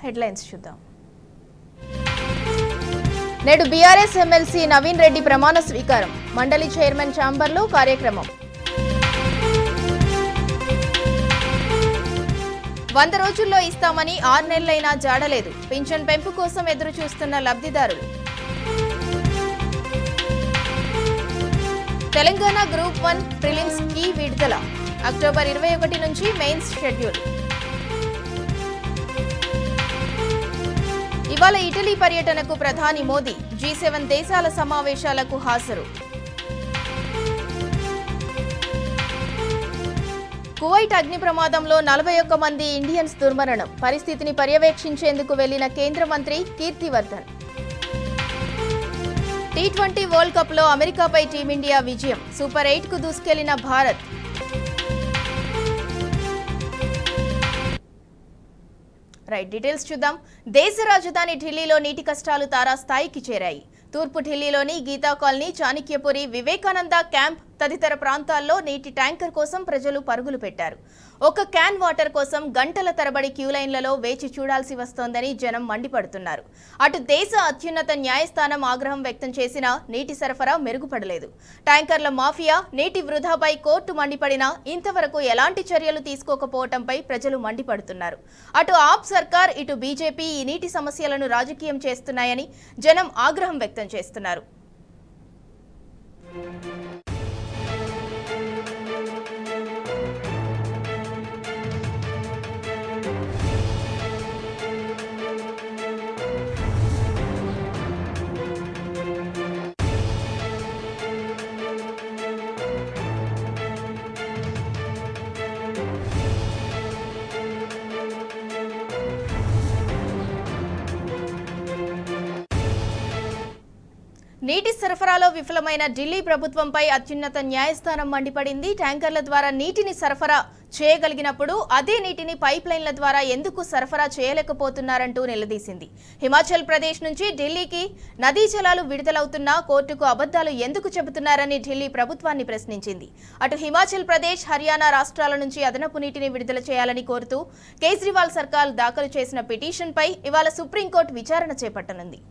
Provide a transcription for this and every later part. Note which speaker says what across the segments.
Speaker 1: Headlines చూద్దాం. నేడు BRS MLC Naveen Reddy ప్రమాణ స్వీకారం. మండలి చైర్మన్ ఛాంబర్లో కార్యక్రమం. 100 రోజుల్లో ఇస్తామని 6 నెలలైనా జాడలేదు. పింఛన్ పెంపు కోసం ఎదురు చూస్తున్న లబ్ధిదారులు. తెలంగాణ గ్రూప్ 1 ప్రిలిమ్స్ కి విడుదల. అక్టోబర్ 21 నుంచి మెయిన్స్ షెడ్యూల్. ఇవాళ ఇటలీ పర్యటనకు ప్రధాని మోదీ. G7 దేశాల సమావేశాలకు హాజరు. కువైట్ అగ్ని ప్రమాదంలో 41 మంది ఇండియన్స్ దుర్మరణం. పరిస్థితిని పర్యవేక్షించేందుకు వెళ్లిన కేంద్ర మంత్రి కీర్తివర్ధన్. T20 వరల్డ్ కప్ లో అమెరికాపై టీమిండియా విజయం. సూపర్ 8 కు దూసుకెళ్లిన భారత్. డీటెయిల్స్ చూద్దాం. దేశ రాజధాని ఢిల్లీలో నీటి కష్టాలు తారాస్థాయికి చేరాయి. తూర్పు ఢిల్లీలోని గీతా కాలనీ, చాణక్యపురి, వివేకానంద క్యాంప్ తదితర ప్రాంతాల్లో నీటి ట్యాంకర్ కోసం ప్రజలు పరుగులు పెట్టారు. ఒక క్యాన్ వాటర్ కోసం గంటల తరబడి క్యూలైన్లలో వేచి చూడాల్సి వస్తోందని జనం మండిపడుతున్నారు. అటు దేశ అత్యున్నత న్యాయస్థానం ఆగ్రహం వ్యక్తం చేసినా నీటి సరఫరా మెరుగుపడలేదు. ట్యాంకర్ల మాఫియా, నీటి వృధాపై కోర్టు మండిపడినా ఇంతవరకు ఎలాంటి చర్యలు తీసుకోకపోవడంపై ప్రజలు మండిపడుతున్నారు. అటు ఆప్ సర్కార్, ఇటు బీజేపీ ఈ నీటి సమస్యలను రాజకీయం చేస్తున్నాయని జనం ఆగ్రహం వ్యక్తం చేస్తున్నారు. నీటి సరఫరాలో విఫలమైన ఢిల్లీ ప్రభుత్వంపై అత్యున్నత న్యాయస్థానం మండిపడింది. ట్యాంకర్ల ద్వారా నీటిని సరఫరా చేయగలిగినప్పుడు అదే నీటిని పైప్ లైన్ల ద్వారా ఎందుకు సరఫరా చేయలేకపోతున్నారంటూ నిలదీసింది. హిమాచల్ ప్రదేశ్ నుంచి ఢిల్లీకి నదీ జలాలు విడుదలవుతున్నా కోర్టుకు అబద్ధాలు ఎందుకు చెబుతున్నారని ఢిల్లీ ప్రభుత్వాన్ని ప్రశ్నించింది. అటు హిమాచల్ ప్రదేశ్, హర్యానా రాష్ట్రాల నుంచి అదనపు నీటిని విడుదల చేయాలని కోరుతూ కేజ్రీవాల్ సర్కార్ దాఖలు చేసిన పిటిషన్పై ఇవాళ సుప్రీంకోర్టు విచారణ చేపట్టనుంది.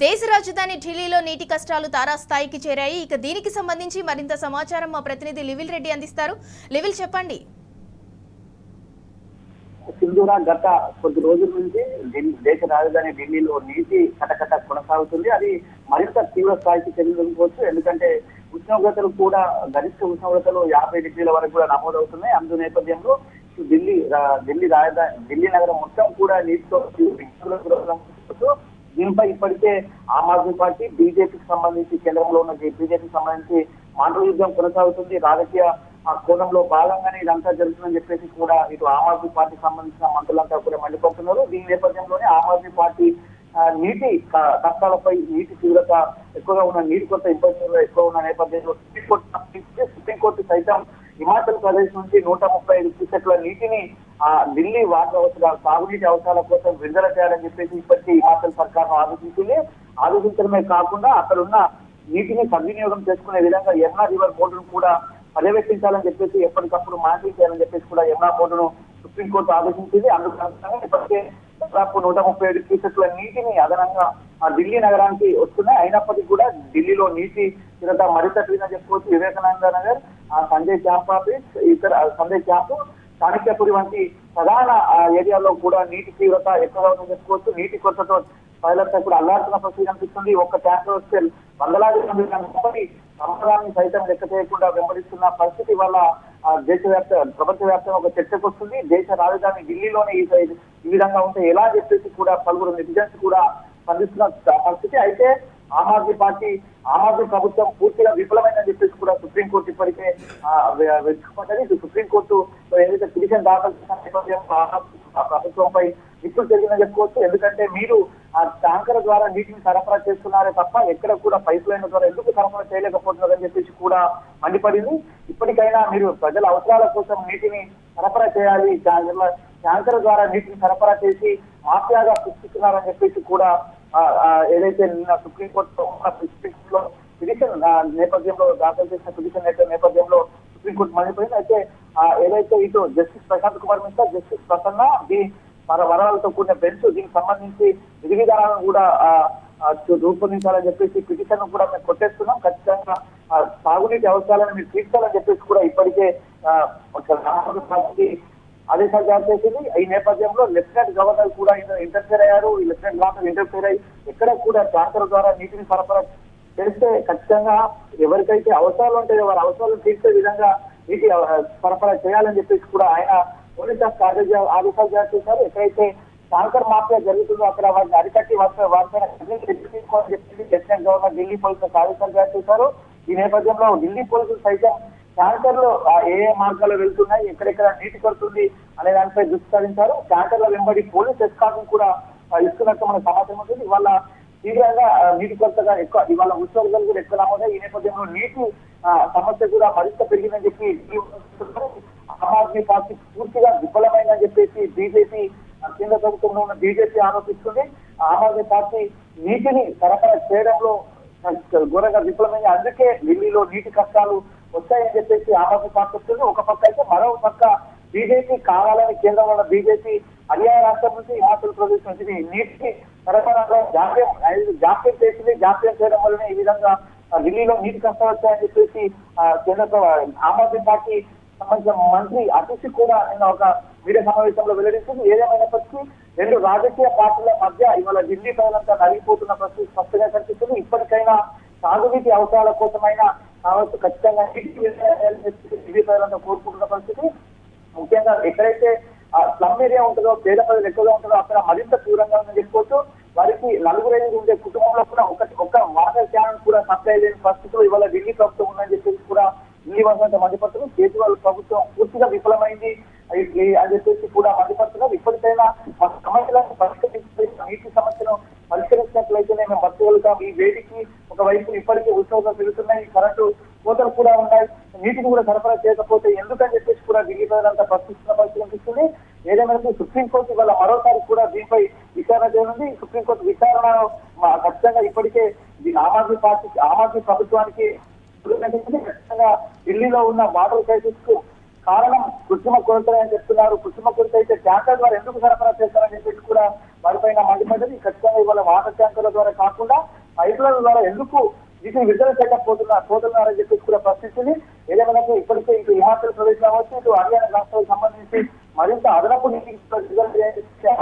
Speaker 1: దేశ రాజధాని ఢిల్లీలో నీటి కష్టాలు తారాస్థాయికి చేరాయి. ఇక దీనికి సంబంధించి మరింత సమాచారం మా ప్రతినిధి లివిల్ రెడ్డి అందిస్తారు. లివిల్, చెప్పండి.
Speaker 2: సింధూరా, గత కొద్ది రోజుల నుంచి దేశ రాజధాని ఢిల్లీలో నీటి కటకట కొనసాగుతుంది. అది మరింత తీవ్ర స్థాయికి చెందుకోవచ్చు. ఎందుకంటే ఉష్ణోగ్రతలు కూడా గరిష్ట ఉష్ణోగ్రతలు 50 డిగ్రీల వరకు కూడా నమోదవుతున్నాయి. అందు నేపథ్యంలో ఢిల్లీ నగరం మొత్తం కూడా నీటితో దీనిపై ఇప్పటికే ఆమ్ ఆద్మీ పార్టీ, బీజేపీకి సంబంధించి కేంద్రంలో ఉన్న బీజేపీకి సంబంధించి మాటల యుద్ధం కొనసాగుతుంది. రాజకీయ కోణంలో భాగంగానే ఇదంతా జరుగుతుందని చెప్పేసి కూడా ఇటు ఆమ్ ఆద్మీ పార్టీకి సంబంధించిన మంత్రులంతా కూడా మండిపోతున్నారు. దీని నేపథ్యంలోనే ఆమ్ ఆద్మీ పార్టీ నీటి కష్టాలపై, నీటి తీవ్రత ఎక్కువగా ఉన్న, నీటి కొరత ఇబ్బందులు ఎక్కువ ఉన్న నేపథ్యంలో సుప్రీంకోర్టు సైతం హిమాచల్ ప్రదేశ్ నుంచి 135 క్యూసెక్ల నీటిని ఢిల్లీ వాటర్ సాగునీటి అవసరాల కోసం విడుదల చేయాలని చెప్పేసి ఇప్పటికీ హిమాచల్ సర్కార్ను ఆదేశించింది. ఆదేశించడమే కాకుండా అక్కడ ఉన్న నీటిని సద్వినియోగం చేసుకునే విధంగా యమునా రివర్ బోర్డును కూడా పర్యవేక్షించాలని చెప్పేసి ఎప్పటికప్పుడు మానిటరింగ్ చేయాలని చెప్పేసి కూడా యమునా బోర్డును సుప్రీంకోర్టు ఆదేశించింది. అందుకు ఇప్పటికే దాదాపు 137 క్యూసెక్ల నీటిని అదనంగా ఢిల్లీ నగరానికి వస్తున్నాయి. అయినప్పటికీ కూడా ఢిల్లీలో నీటి తీవ్రత మరింత తీవ్రంగా చెప్పుకోవచ్చు. Vivekananda Nagar, Sanjay camp office, Sanjay camp, Chanakyapuri వంటి ప్రధాన ఏరియాలో కూడా నీటి తీవ్రత ఎక్కువగా ఉందని చెప్పుకోవచ్చు. నీటి కొరతతో ప్రజలంతా కూడా అల్లాడుతున్న పరిస్థితి కనిపిస్తుంది. ఒక్క ట్యాంకర్ వస్తే వందలాది మంది సంవత్సరాన్ని సైతం లెక్క చేయకుండా వెంబడిస్తున్న పరిస్థితి వల్ల ప్రపంచవ్యాప్తంగా ఒక చర్చకు వస్తుంది. దేశ రాజధాని ఢిల్లీలోనే ఈ విధంగా ఉంటే ఎలా చెప్పేసి కూడా పలువురు నెటిజన్స్ కూడా స్పందిస్తున్న పరిస్థితి. అయితే ఆమ్ ఆద్మీ పార్టీ, ఆమ్ ఆద్మీ ప్రభుత్వం పూర్తిగా విఫలమైందని చెప్పేసి కూడా సుప్రీంకోర్టు ఇప్పటికే వెతుకుపడ్డది. సుప్రీంకోర్టు ఏదైతే పిటిషన్ దాఖలు చేసిన నేపథ్యంలో ప్రభుత్వంపై నిప్పులు జరిగిందని చెప్పుకోవచ్చు. ఎందుకంటే మీరు ఆ ట్యాంకర్ ద్వారా నీటిని సరఫరా చేస్తున్నారే తప్ప ఎక్కడ కూడా పైప్ లైన్ ద్వారా ఎందుకు సరఫరా చేయలేకపోతున్నారని చెప్పేసి కూడా మండిపడింది. ఇప్పటికైనా మీరు ప్రజల అవసరాల కోసం నీటిని సరఫరా చేయాలి, ట్యాంకర్ ద్వారా నీటిని సరఫరా చేసి మాఫియాగా సృష్టిస్తున్నారని చెప్పేసి కూడా ఏదైతే నిన్న సుప్రీంకోర్టులో పిటిషన్ నేపథ్యంలో దాఖలు చేసిన పిటిషన్ నేపథ్యంలో సుప్రీంకోర్టు మళ్ళీపోయింది. అయితే ఏదైతే ఇటు జస్టిస్ ప్రశాంత్ కుమార్ మిశ్రా, జస్టిస్ ప్రసన్న వరాలతో కూడిన బెంచ్ దీనికి సంబంధించి విధి విధానాలను కూడా రూపొందించాలని చెప్పేసి పిటిషన్ కూడా మేము కొట్టేస్తున్నాం. ఖచ్చితంగా సాగునీటి అవసరాలను మీరు తీర్చాలని చెప్పేసి కూడా ఇప్పటికే ఆదేశాలు జారీ చేసింది. ఈ నేపథ్యంలో లెఫ్టినెంట్ గవర్నర్ కూడా ఇంటర్ఫేర్ అయ్యారు. ఈ లెఫ్టినెంట్ గవర్నర్ ఇంటర్ఫేర్ అయ్యి ఎక్కడ కూడా ట్యాంకర్ ద్వారా నీటిని సరఫరా చేస్తే ఖచ్చితంగా ఎవరికైతే అవసరాలు ఉంటాయో వారి అవసరాలను తీర్చే విధంగా నీటి సరఫరా చేయాలని చెప్పేసి కూడా ఆయన పోలీస్ ఆదేశాలు జారీ చేశారు. ఎక్కడైతే ట్యాంకర్ మాఫియా జరుగుతుందో అక్కడ వారిని అరికట్టి వారిపైన లెఫ్టినెంట్ గవర్నర్ ఢిల్లీ పోలీసులకు ఆదేశాలు జారీ చేశారు. ఈ నేపథ్యంలో ఢిల్లీ పోలీసులు సైతం ట్యాంకర్లు ఏ మార్గాల్లో వెళ్తున్నాయి, ఎక్కడెక్కడ నీటి కొడుతుంది అనే దానిపై దృష్టి సారించారు. ట్యాంకర్ల వెంబడి పోలీస్ ఎస్కార్ట్ను కూడా ఇస్తున్నట్టు మనకు సమాచారం ఉంటుంది. ఇవాళ తీవ్రంగా నీటి కొరతగా ఎక్కువ, ఇవాళ ఉష్ణోగ్రతలు కూడా ఎక్కువ నమోదాయి. ఈ నేపథ్యంలో నీటి సమస్య కూడా మరింత పెరిగిందని చెప్పి ఆమ్ ఆద్మీ పార్టీ పూర్తిగా విఫలమైందని చెప్పేసి బీజేపీ కేంద్ర ప్రభుత్వంలో ఉన్న బీజేపీ ఆరోపిస్తుంది. ఆమ్ ఆద్మీ పార్టీ నీటిని సరఫరా చేయడంలో ఘోరంగా విఫలమైంది. అందుకే ఢిల్లీలో నీటి కష్టాలు వచ్చాయని చెప్పేసి ఆమ్ ఆద్మీ పార్టీ వస్తుంది. ఒక పక్క అయితే మరో పక్క బీజేపీ కావాలని కేంద్రంలో ఉన్న బీజేపీ హర్యానా రాష్ట్రం నుంచి హిమాచల్ ప్రదేశ్ నుంచి నీటికి సరఫరాలో జాప్యం చేసింది. జాప్యం చేయడం వల్లనే ఈ విధంగా ఢిల్లీలో నీటి కష్టాలు వచ్చాయని చెప్పేసి కేంద్ర ఆమ్ ఆద్మీ పార్టీ సంబంధించిన మంత్రి అతిశి కూడా నిన్న ఒక మీడియా సమావేశంలో వెల్లడించింది. ఏదేమైనప్పటికీ రెండు రాజకీయ పార్టీల మధ్య ఇవాళ ఢిల్లీ ప్రజలంతా నలిగిపోతున్న పరిస్థితి స్పష్టంగా కనిపిస్తుంది. ఇప్పటికైనా సాగునీటి అవసరాల కోసమైనా కావచ్చు ఖచ్చితంగా ఢిల్లీ ప్రజలంతా కోరుకుంటున్న పరిస్థితి. ముఖ్యంగా ఎక్కడైతే స్లమ్ ఏరియా ఉంటుందో, పేద ప్రజలు ఎక్కువగా ఉంటుందో అక్కడ మరింత తీవ్రంగా ఉందని చెప్పుకోవచ్చు. వారికి 4 ఉండే కుటుంబంలో కూడా ఒక వాటర్ క్యాన్ కూడా సప్లై లేని పరిస్థితులు ఇవాళ ఢిల్లీ ప్రభుత్వం ఉందని చెప్పేసి కూడా ఢిల్లీ వాసులంతా మండిపడుతున్నారు. కేజ్రీవాల్ ప్రభుత్వం పూర్తిగా విఫలమైంది అని చెప్పేసి కూడా మండిపడుతున్నారు. ఇప్పటికైనా ఆ సమస్యలను నీటి సమస్యను పరిష్కరించినట్లయితేనే మేము బతకగలుగుతాం. ఈ వేడికి ఒకవైపు ఇప్పటికే ఉష్ణోగ్రతలు పెరుగుతున్నాయి, కరెంటు కోతలు కూడా ఉన్నాయి, నీటిని కూడా సరఫరా చేయకపోతే ఎందుకని చెప్పేసి కూడా ఢిల్లీ ప్రజలంతా ప్రశ్నిస్తున్న పరిస్థితి కనిపిస్తుంది. ఏదేమైనా సుప్రీంకోర్టు ఇవాళ మరోసారి కూడా దీనిపై విచారణ చేయనుంది. సుప్రీంకోర్టు విచారణ ఖచ్చితంగా ఇప్పటికే ఆమ్ ఆద్మీ ప్రభుత్వానికి ఖచ్చితంగా ఢిల్లీలో ఉన్న వాటర్ క్రైసిస్ కు కారణం కృత్రిమ కొరత అని చెప్తున్నారు. కృత్రిమ కొరత అయితే ట్యాంకర్ ద్వారా ఎందుకు సరఫరా చేస్తారని చెప్పేసి కూడా వారిపైన మండిపడ్డది. ఖచ్చితంగా ఇవాళ వాటర్ ట్యాంకర్ల ద్వారా కాకుండా పైపుల ద్వారా ఎందుకు వీటిని విడుదల చేయకపోతున్నారని చెప్పేసి కూడా ప్రశ్నించింది. ఏదేమైనా ఇప్పటికే ఇటు హిమాచల్ ప్రదేశ్ కావచ్చు, ఇటు హర్యానా రాష్ట్రాలకు సంబంధించి మరింత అదనపు నీటికి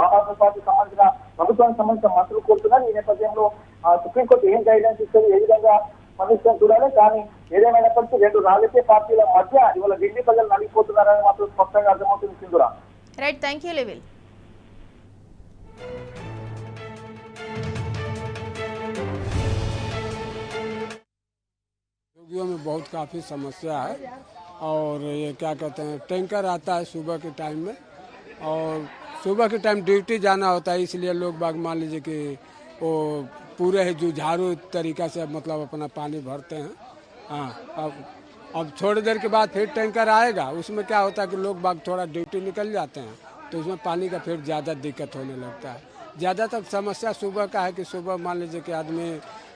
Speaker 2: ఆమ్ ఆద్మీ పార్టీకి సంబంధించిన ప్రభుత్వానికి సంబంధించిన మంత్రులు కోరుతున్నారు. ఈ నేపథ్యంలో సుప్రీంకోర్టు ఏం గైడెన్స్ ఇస్తుంది, ఏ విధంగా స్పందిస్తాం చూడాలి. కానీ ఏదేమైనప్పటికీ రెండు రాజకీయ పార్టీల మధ్య ఇవాళ ఢిల్లీ ప్రజలు నలిగిపోతున్నారని మాత్రం స్పష్టంగా అర్థమవుతుంది. Sindhura.
Speaker 1: Right, thank you level.
Speaker 3: योगियों में बहुत काफ़ी समस्या है और ये क्या कहते हैं टैंकर आता है सुबह के टाइम में और सुबह के टाइम ड्यूटी जाना होता है, इसलिए लोग बाग मान लीजिए कि वो पूरे ही जुझारू तरीका से मतलब अपना पानी भरते हैं। हाँ, अब थोड़ी देर के बाद फिर टैंकर आएगा, उसमें क्या होता है कि लोग बाग थोड़ा ड्यूटी निकल जाते हैं तो उसमें पानी का फिर ज़्यादा दिक्कत होने लगता है। ज़्यादातर समस्या सुबह का है कि सुबह मान लीजिए कि आदमी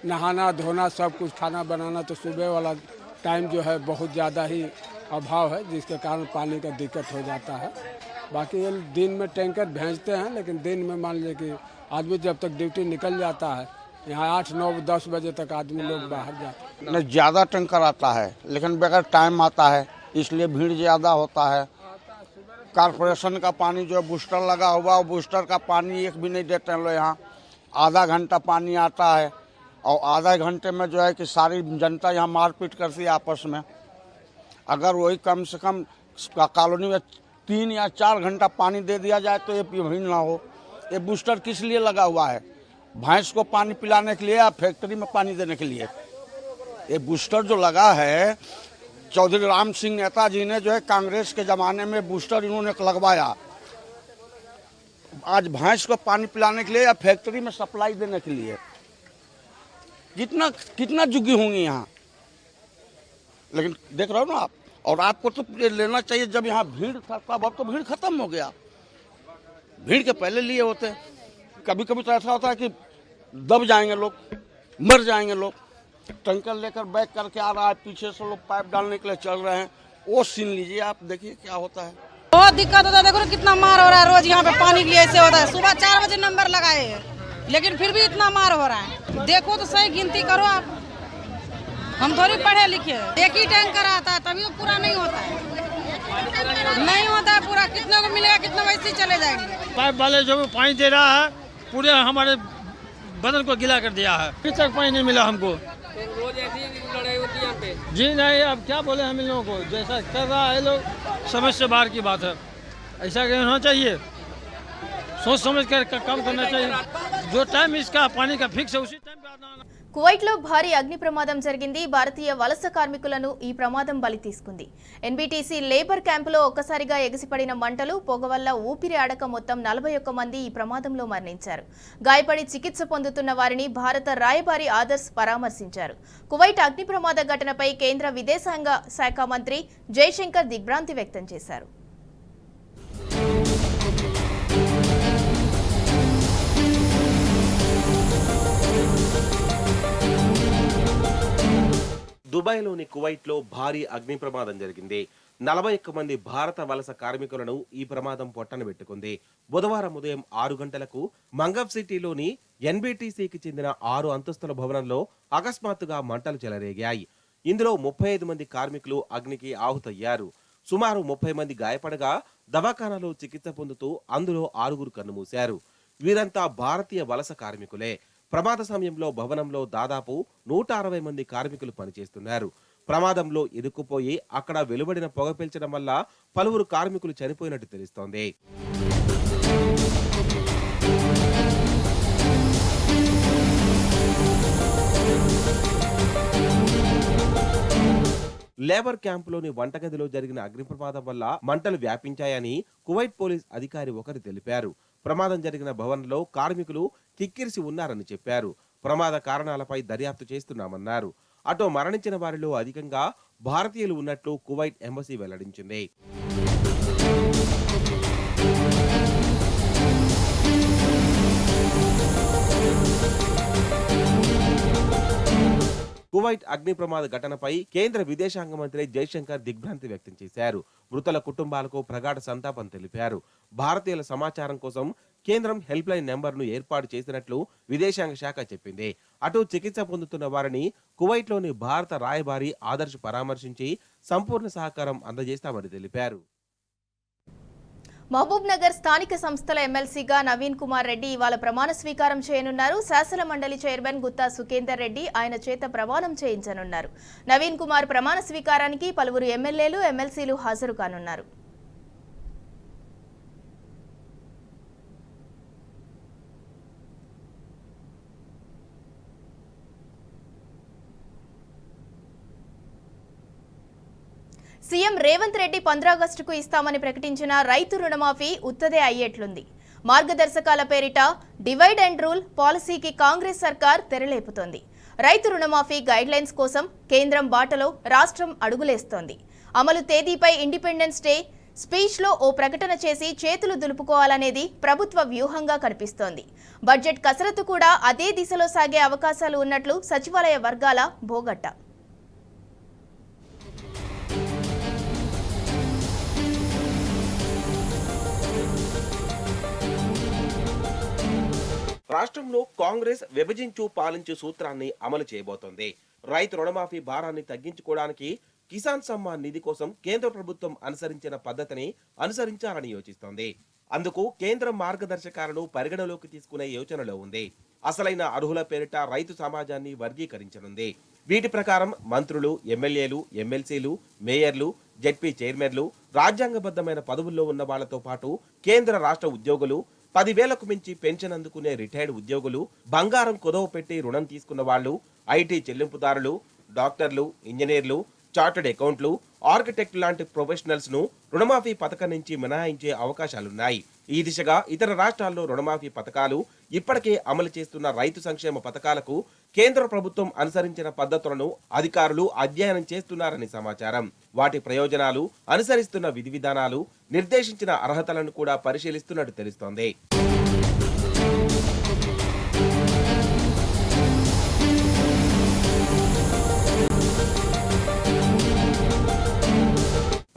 Speaker 3: नहाना धोना सब कुछ खाना बनाना तो सुबह वाला टाइम जो है बहुत ज़्यादा ही अभाव है, जिसके कारण पानी का दिक्कत हो जाता है। बाकी ये दिन में टैंकर भेजते हैं, लेकिन दिन में मान लीजिए कि आदमी जब तक ड्यूटी निकल जाता है, यहाँ 8, 9, 10 बजे तक आदमी लोग बाहर जाते हैं।
Speaker 4: ज़्यादा टैंकर आता है लेकिन बगैर टाइम आता है, इसलिए भीड़ ज़्यादा होता है। कारपोरेशन का पानी जो बूस्टर लगा हुआ है, बूस्टर का पानी एक भी नहीं देते हैं लोग यहाँ। आधा घंटा पानी आता है और आधा घंटे में जो है कि सारी जनता यहाँ मारपीट करती है आपस में। अगर वही कम से कम कॉलोनी में 3 या 4 घंटा पानी दे दिया जाए तो ये भीड़ ना हो। ये बूस्टर किस लिए लगा हुआ है? भैंस को पानी पिलाने के लिए या फैक्ट्री में पानी देने के लिए? ये बूस्टर जो लगा है, चौधरी राम सिंह नेताजी ने जो है कांग्रेस के ज़माने में बूस्टर इन्होंने लगवाया। आज भैंस को पानी पिलाने के लिए या फैक्ट्री में सप्लाई देने के लिए कितना झुग्गी होंगी यहाँ। लेकिन देख रहे हो ना आप, और आपको तो लेना चाहिए जब यहाँ भीड़ था तब, अब तो भीड़ खत्म हो गया। भीड़ के पहले लिए होते हैं। कभी कभी तो ऐसा होता है कि दब जाएंगे लोग, मर जाएंगे लोग। टंकर लेकर बैक करके आ रहा है, पीछे से लोग पाइप डालने के लिए चल रहे हैं, वो सीन लीजिए आप, देखिए क्या होता है।
Speaker 5: बहुत दिक्कत होता है। देखो ना कितना मार हो रहा है, रोज यहाँ पे पानी के लिए ऐसे होता है। सुबह 4 बजे नंबर लगाए हैं, लेकिन फिर भी इतना मार हो रहा है। देखो तो सही, गिनती करो आप। हम थोड़ी पढ़े लिखे हैं। एक ही टैंकर आता है, तभी वो पूरा नहीं होता है। नहीं होता है पूरा। कितने को मिलेगा, कितना वैसे ही चले जाएंगे।
Speaker 6: पाइप वाले जो पानी दे रहा है पूरे हमारे बदन को गीला कर दिया है। अभी तक पानी नहीं मिला हमको।
Speaker 7: रोज ऐसी लड़ाई होती है यहाँ पे।
Speaker 6: जी नहीं, अब क्या बोले हम इन लोगों को, जैसा कर रहा है लोग, समझ से बाहर की बात है। ऐसा नहीं होना चाहिए, सोच समझ कर काम करना चाहिए। जो टाइम इसका पानी का फिक्स है उसी टाइम पे आना।
Speaker 1: కువైట్లో భారీ అగ్ని ప్రమాదం జరిగింది. భారతీయ వలస కార్మికులను ఈ ప్రమాదం బలి తీసుకుంది. ఎన్బీటీసీ లేబర్ క్యాంపులో ఒక్కసారిగా ఎగిసిపడిన మంటలు, పొగ వల్ల ఊపిరి ఆడక మొత్తం 41 మంది ఈ ప్రమాదంలో మరణించారు. గాయపడి చికిత్స పొందుతున్న వారిని భారత రాయబారి ఆదర్శ్ పరామర్శించారు. కువైట్ అగ్ని ప్రమాద ఘటనపై కేంద్ర విదేశాంగ శాఖ మంత్రి జైశంకర్ దిగ్భ్రాంతి వ్యక్తం చేశారు.
Speaker 8: దుబాయ్లోని కువైట్లో భారీ అగ్ని ప్రమాదం జరిగింది. 41 మంది భారత వలస కార్మికులను ఈ ప్రమాదం పొట్టన పెట్టుకుంది. బుధవారం ఉదయం 6 గంటలకు మంగఫ్ సిటీలోని ఎన్బీటీసీకి చెందిన 6 అంతస్తుల భవనంలో అకస్మాత్తుగా మంటలు చెలరేగాయి. ఇందులో 35 మంది కార్మికులు అగ్నికి ఆహుతయ్యారు. సుమారు 30 మంది గాయపడగా దవాఖానాలో చికిత్స పొందుతూ అందులో 6 కన్నుమూశారు. వీరంతా భారతీయ వలస కార్మికులే. ప్రమాద సమయంలో భవనంలో దాదాపు 160 మంది కార్మికులు పనిచేస్తున్నారు. ప్రమాదంలో ఇరుక్కుపోయి అక్కడ వెలువడిన పొగ పీల్చడం వల్ల పలువురు కార్మికులు చనిపోయినట్టు తెలుస్తోంది. లేబర్ క్యాంపులోని వంటగదిలో జరిగిన అగ్ని ప్రమాదం వల్ల మంటలు వ్యాపించాయని కువైట్ పోలీస్ అధికారి ఒకరు తెలిపారు. ప్రమాదం జరిగిన భవనంలో కార్మికులు కిక్కిరిసి ఉన్నారని చెప్పారు. ప్రమాద కారణాలపై దర్యాప్తు చేస్తున్నామన్నారు. అటు మరణించిన వారిలో అధికంగా భారతీయులు ఉన్నట్లు కువైట్ ఎంబసీ వెల్లడించింది. కువైట్ అగ్ని ప్రమాద ఘటనపై కేంద్ర విదేశాంగ మంత్రి జైశంకర్ దిగ్భ్రాంతి వ్యక్తం చేశారు. మృతుల కుటుంబాలకు ప్రగాఢ సంతాపం తెలిపారు. భారతీయుల సమాచారం కోసం కేంద్రం హెల్ప్ లైన్ నెంబర్ను ఏర్పాటు చేసినట్లు విదేశాంగ శాఖ చెప్పింది. అటు చికిత్స పొందుతున్న వారిని కువైట్లోని భారత రాయబారి ఆదర్శ్ పరామర్శించి సంపూర్ణ సహకారం అందజేస్తామని తెలిపారు.
Speaker 1: మహబూబ్ నగర్ స్థానిక సంస్థల ఎమ్మెల్సీగా నవీన్ కుమార్ రెడ్డి ఇవాళ ప్రమాణ స్వీకారం చేయనున్నారు. శాసన మండలి చైర్మన్ గుత్తా సుఖేందర్ రెడ్డి ఆయన చేత ప్రమాణం చేయించనున్నారు. నవీన్ కుమార్ ప్రమాణ స్వీకారానికి పలువురు ఎమ్మెల్యేలు, ఎమ్మెల్సీలు హాజరు కానున్నారు. సీఎం రేవంత్ రెడ్డి 15 ఆగస్టుకు ఇస్తామని ప్రకటించిన రైతు రుణమాఫీ ఉత్తదే అయ్యేట్లుంది. మార్గదర్శకాల పేరిట డివైడ్ అండ్ రూల్ పాలసీకి కాంగ్రెస్ సర్కార్ తెరలేపుతోంది. రైతు రుణమాఫీ గైడ్లైన్స్ కోసం కేంద్రం బాటలో రాష్ట్రం అడుగులేస్తోంది. అమలు తేదీపై ఇండిపెండెన్స్ డే స్పీచ్లో ఓ ప్రకటన చేసి చేతులు దులుపుకోవాలనేది ప్రభుత్వ వ్యూహంగా కనిపిస్తోంది. బడ్జెట్ కసరత్తు కూడా అదే దిశలో సాగే అవకాశాలు ఉన్నట్లు సచివాలయ వర్గాల భోగట్ట.
Speaker 8: రాష్ట్రంలో కాంగ్రెస్ విభజించు పాలించు సూత్రాన్ని అమలు చేయబోతోంది. రైతు రుణమాఫీ భారాన్ని తగ్గించుకోవడానికి కిసాన్ సమ్మాన్ నిధి కోసం కేంద్ర ప్రభుత్వం అనుసరించిన పద్ధతిని అనుసరించాలని యోచిస్తోంది. అందుకు కేంద్రం మార్గదర్శకాలను పరిగణలోకి తీసుకునే యోచనలో ఉంది. అసలైన అర్హుల పేరిట రైతు సమాజాన్ని వర్గీకరించనుంది. వీటి ప్రకారం మంత్రులు, ఎమ్మెల్యేలు, ఎమ్మెల్సీలు, మేయర్లు, జెడ్పీ చైర్మన్లు, రాజ్యాంగబద్ధమైన పదవుల్లో ఉన్న వాళ్లతో పాటు కేంద్ర రాష్ట్ర ఉద్యోగులు, 10,000కు మించి పెన్షన్ అందుకునే రిటైర్డ్ ఉద్యోగులు, బంగారం కుదవ పెట్టి రుణం తీసుకున్న వాళ్లు, ఐటీ చెల్లింపుదారులు, డాక్టర్లు, ఇంజనీర్లు, చార్టర్డ్ అకౌంట్లు, ఆర్కిటెక్ట్ లాంటి ప్రొఫెషనల్స్ ను రుణమాఫీ పథకం నుంచి మినహాయించే అవకాశాలున్నాయి. ఈ దిశగా ఇతర రాష్ట్రాల్లో రుణమాఫీ పథకాలు, ఇప్పటికే అమలు చేస్తున్న రైతు సంక్షేమ పథకాలకు కేంద్ర ప్రభుత్వం అనుసరించిన పద్ధతులను అధికారులు అధ్యయనం చేస్తున్నారని సమాచారం. వాటి ప్రయోజనాలు, అనుసరిస్తున్న విధి విధానాలు, నిర్దేశించిన అర్హతలను కూడా పరిశీలిస్తున్నట్టు తెలుస్తోంది.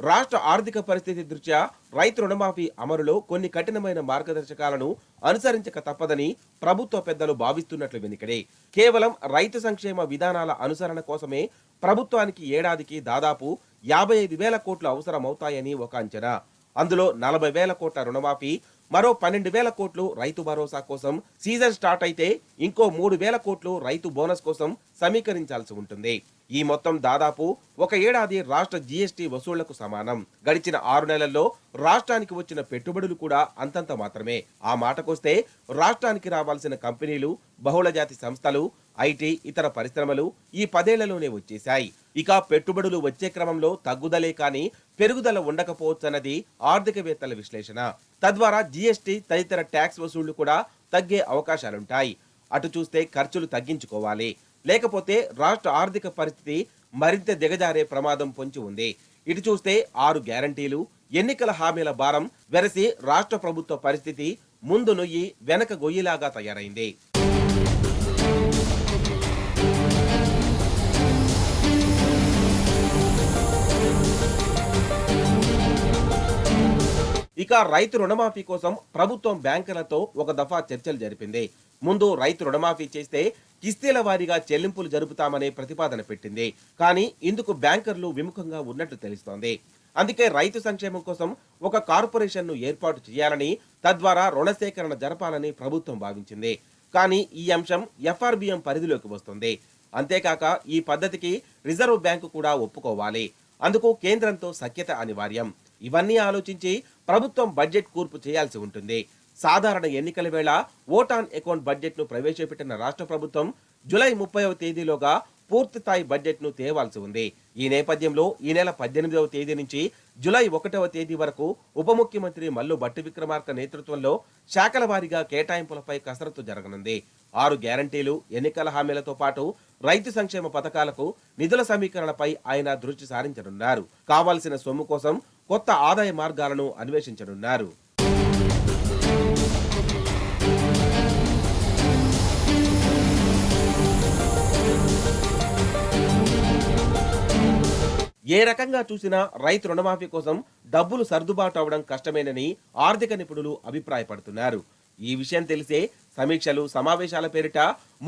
Speaker 8: రాష్ట్ర ఆర్థిక పరిస్థితి దృష్ట్యా రైతు రుణమాఫీ అమలులో కొన్ని కఠినమైన మార్గదర్శకాలను అనుసరించక తప్పదని ప్రభుత్వ పెద్దలు భావిస్తున్నట్లు వెనుకడే. కేవలం రైతు సంక్షేమ విధానాల అనుసరణ కోసమే ప్రభుత్వానికి ఏడాదికి దాదాపు 55,000 కోట్లు అవసరమవుతాయని ఒక అంచనా. అందులో 40,000 కోట్ల రుణమాఫీ, మరో 12,000 కోట్లు రైతు భరోసా కోసం సీజన్ స్టార్ట్ అయితే ఇంకో 3,000 కోట్లు రైతు బోనస్ కోసం సమీకరించాల్సి ఉంటుంది. ఈ మొత్తం దాదాపు ఒక ఏడాది రాష్ట్ర జీఎస్టీ వసూళ్లకు సమానం. గడిచిన 6 నెలల్లో రాష్ట్రానికి వచ్చిన పెట్టుబడులు కూడా అంతంత మాత్రమే. ఆ మాటకొస్తే రాష్ట్రానికి రావాల్సిన కంపెనీలు, బహుళజాతి సంస్థలు, ఐటీ, ఇతర పరిశ్రమలు ఈ 10 ఏళ్లలోనే వచ్చేశాయి. ఇక పెట్టుబడులు వచ్చే క్రమంలో తగ్గుదలే కానీ పెరుగుదల ఉండకపోవచ్చన్నది ఆర్థికవేత్తల విశ్లేషణ. తద్వారా జీఎస్టీ తదితర ట్యాక్స్ వసూళ్లు కూడా తగ్గే అవకాశాలుంటాయి. అటు చూస్తే ఖర్చులు తగ్గించుకోవాలి, లేకపోతే రాష్ట్ర ఆర్థిక పరిస్థితి మరింత దిగజారే ప్రమాదం పొంచి ఉంది. ఇటు చూస్తే 6 గ్యారంటీలు, ఎన్నికల హామీల భారం వెరసి రాష్ట్ర ప్రభుత్వ పరిస్థితి ముందు నొయ్యి వెనక గొయ్యిలాగా తయారైంది. ఇక రైతు రుణమాఫీ కోసం ప్రభుత్వం బ్యాంకులతో ఒక దఫా చర్చలు జరిపింది. ముందు రైతు రుణమాఫీ చేస్తే కిస్తీల వారీగా చెల్లింపులు జరుపుతామనే ప్రతిపాదన పెట్టింది. కానీ ఇందుకు బ్యాంకర్లు విముఖంగా ఉన్నట్లు తెలుస్తోంది. అందుకే రైతు సంక్షేమం కోసం ఒక కార్పొరేషన్ను ఏర్పాటు చేయాలని, తద్వారా రుణ సేకరణ జరపాలని ప్రభుత్వం భావించింది. కానీ ఈ అంశం ఎఫ్ఆర్బిఎం పరిధిలోకి వస్తుంది. అంతేకాక ఈ పద్ధతికి రిజర్వ్ బ్యాంకు కూడా ఒప్పుకోవాలి. అందుకు కేంద్రంతో సఖ్యత అనివార్యం. ఇవన్నీ ఆలోచించి ప్రభుత్వం బడ్జెట్ కూర్పు చేయాల్సి ఉంటుంది. సాధారణ ఎన్నికల వేళ ఓట్ ఆన్ అకౌంట్ బడ్జెట్ ను ప్రవేశపెట్టిన రాష్ట్ర ప్రభుత్వం జూలై 30వ తేదీలోగా పూర్తిస్థాయి బడ్జెట్ ను తేవాల్సి ఉంది. ఈ నేపథ్యంలో ఈ నెల 18వ తేదీ నుంచి జూలై 1వ తేదీ వరకు ఉప ముఖ్యమంత్రి మల్లు భట్టి విక్రమార్క నేతృత్వంలో శాఖల వారీగా కేటాయింపులపై కసరత్తు జరగనుంది. 6 గ్యారంటీలు, ఎన్నికల హామీలతో పాటు రైతు సంక్షేమ పథకాలకు నిధుల సమీకరణపై ఆయన దృష్టి సారించనున్నారు. కావాల్సిన సొమ్ము కోసం కొత్త ఆదాయ మార్గాలను అన్వేషించనున్నారు. ఏ రకంగా చూసినా రైతు రుణమాఫీ కోసం డబ్బులు సర్దుబాటు అవడం కష్టమేనని ఆర్థిక నిపుణులు అభిప్రాయపడుతున్నారు. ఈ విషయం తెలిసే సమీక్షలు, సమావేశాల పేరిట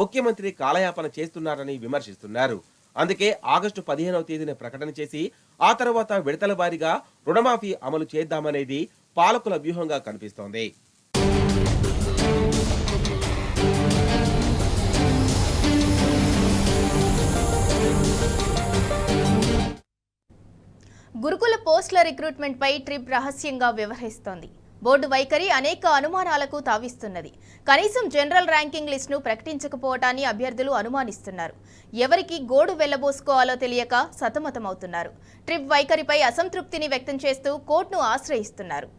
Speaker 8: ముఖ్యమంత్రి కాలయాపన చేస్తున్నారని విమర్శిస్తున్నారు. అందుకే ఆగస్టు 15వ తేదీన ప్రకటన చేసి ఆ తర్వాత విడతల వారీగా రుణమాఫీ అమలు చేద్దామనేది పాలకుల వ్యూహంగా కనిపిస్తోంది.
Speaker 1: గురుకుల పోస్టుల రిక్రూట్మెంట్ పై ట్రిప్ రహస్యంగా వ్యవహరిస్తోంది. బోర్డు వైఖరి అనేక అనుమానాలకు తావిస్తున్నది. కనీసం జనరల్ ర్యాంకింగ్ లిస్టును ప్రకటించకపోవటాన్ని అభ్యర్థులు అనుమానిస్తున్నారు. ఎవరికి గోడు వెళ్లబోసుకోవాలో తెలియక సతమతమవుతున్నారు. ట్రిప్ వైఖరిపై అసంతృప్తిని వ్యక్తం చేస్తూ కోర్టును ఆశ్రయిస్తున్నారు.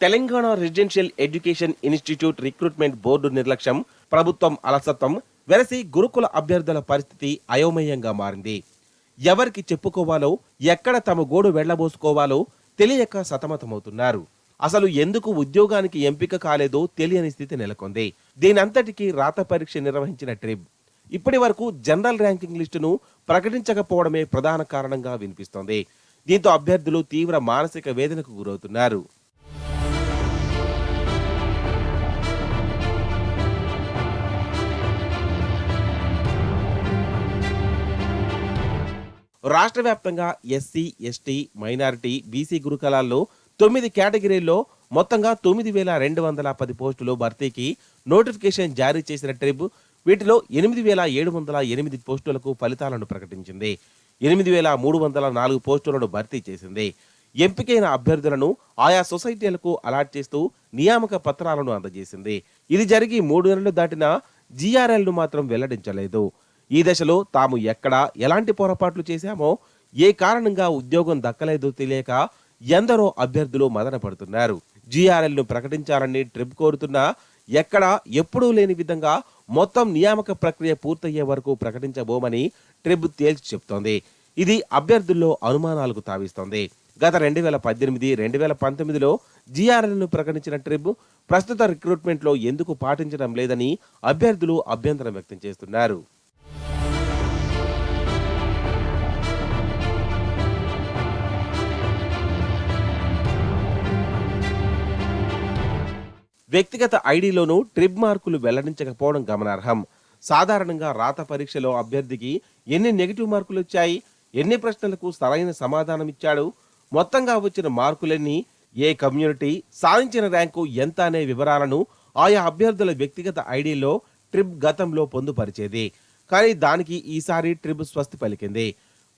Speaker 8: Telangana residential education institute recruitment board నిర్లక్ష్యం, ప్రభుత్వం అలసత్వం వెరసి గురుకుల అభ్యర్థుల పరిస్థితి అయోమయంగా మారింది. ఎవరికి చెప్పుకోవాలో, ఎక్కడ తమ గోడు వెళ్లబోసుకోవాలో తెలియక సతమతమవుతున్నారు. అసలు ఎందుకు ఉద్యోగానికి ఎంపిక కాలేదో తెలియని స్థితి నెలకొంది. దీనంతటికీ రాత పరీక్ష నిర్వహించిన ట్రిప్ ఇప్పటి వరకు జనరల్ ర్యాంకింగ్ లిస్టును ప్రకటించకపోవడమే ప్రధాన కారణంగా వినిపిస్తోంది. దీంతో అభ్యర్థులు తీవ్ర మానసిక వేదనకు గురవుతున్నారు. రాష్ట్ర వ్యాప్తంగా ఎస్సీ, ఎస్టీ, మైనారిటీ, బీసీ గురుకులాల్లో 9 కేటగిరీల్లో మొత్తంగా 9,210 పోస్టులు భర్తీకి నోటిఫికేషన్ జారీ చేసిన ట్రిబ్ వీటిలో 8,708 పోస్టులకు ఫలితాలను ప్రకటించింది. 8,304 పోస్టులను భర్తీ చేసింది. ఎంపికైన అభ్యర్థులను ఆయా సొసైటీలకు అలాట్ చేస్తూ నియామక పత్రాలను అందజేసింది. ఇది జరిగి 3 నెలలు దాటినా జీఆర్ఎల్ను మాత్రం వెల్లడించలేదు. ఈ దశలో తాము ఎక్కడ ఎలాంటి పొరపాట్లు చేశామో, ఏ కారణంగా ఉద్యోగం దక్కలేదో తెలియక ఎందరో అభ్యర్థులు మదన పడుతున్నారు. జీఆర్ఎల్ను ప్రకటించాలని ట్రిబ్ కోరుతున్నా ఎక్కడా ఎప్పుడూ లేని విధంగా మొత్తం నియామక ప్రక్రియ పూర్తయ్యే వరకు ప్రకటించబోమని ట్రిబ్ తేల్చి చెప్తోంది. ఇది అభ్యర్థుల్లో అనుమానాలకు తావిస్తోంది. గత 2018-2019లో జీఆర్ఎల్ను ప్రకటించిన ట్రిబ్ ప్రస్తుత రిక్రూట్మెంట్లో ఎందుకు పాటించడం లేదని అభ్యర్థులు అభ్యంతరం వ్యక్తం చేస్తున్నారు. వ్యక్తిగత ఐడిలోనూ ట్రిబ్ మార్కులు వెల్లడించకపోవడం గమనార్హం. సాధారణంగా రాత పరీక్షలో అభ్యర్థికి ఎన్ని నెగిటివ్ మార్కులు వచ్చాయి, ఎన్ని ప్రశ్నలకు సరైన సమాధానం ఇచ్చాడు, మొత్తంగా వచ్చిన మార్కులెన్ని, ఏ కమ్యూనిటీ, సాధించిన ర్యాంకు ఎంత అనే వివరాలను ఆయా అభ్యర్థుల వ్యక్తిగత ఐడిలో ట్రిబ్ గతంలో పొందుపరిచేది. కానీ దానికి ఈసారి ట్రిబ్ స్వస్తి పలికింది.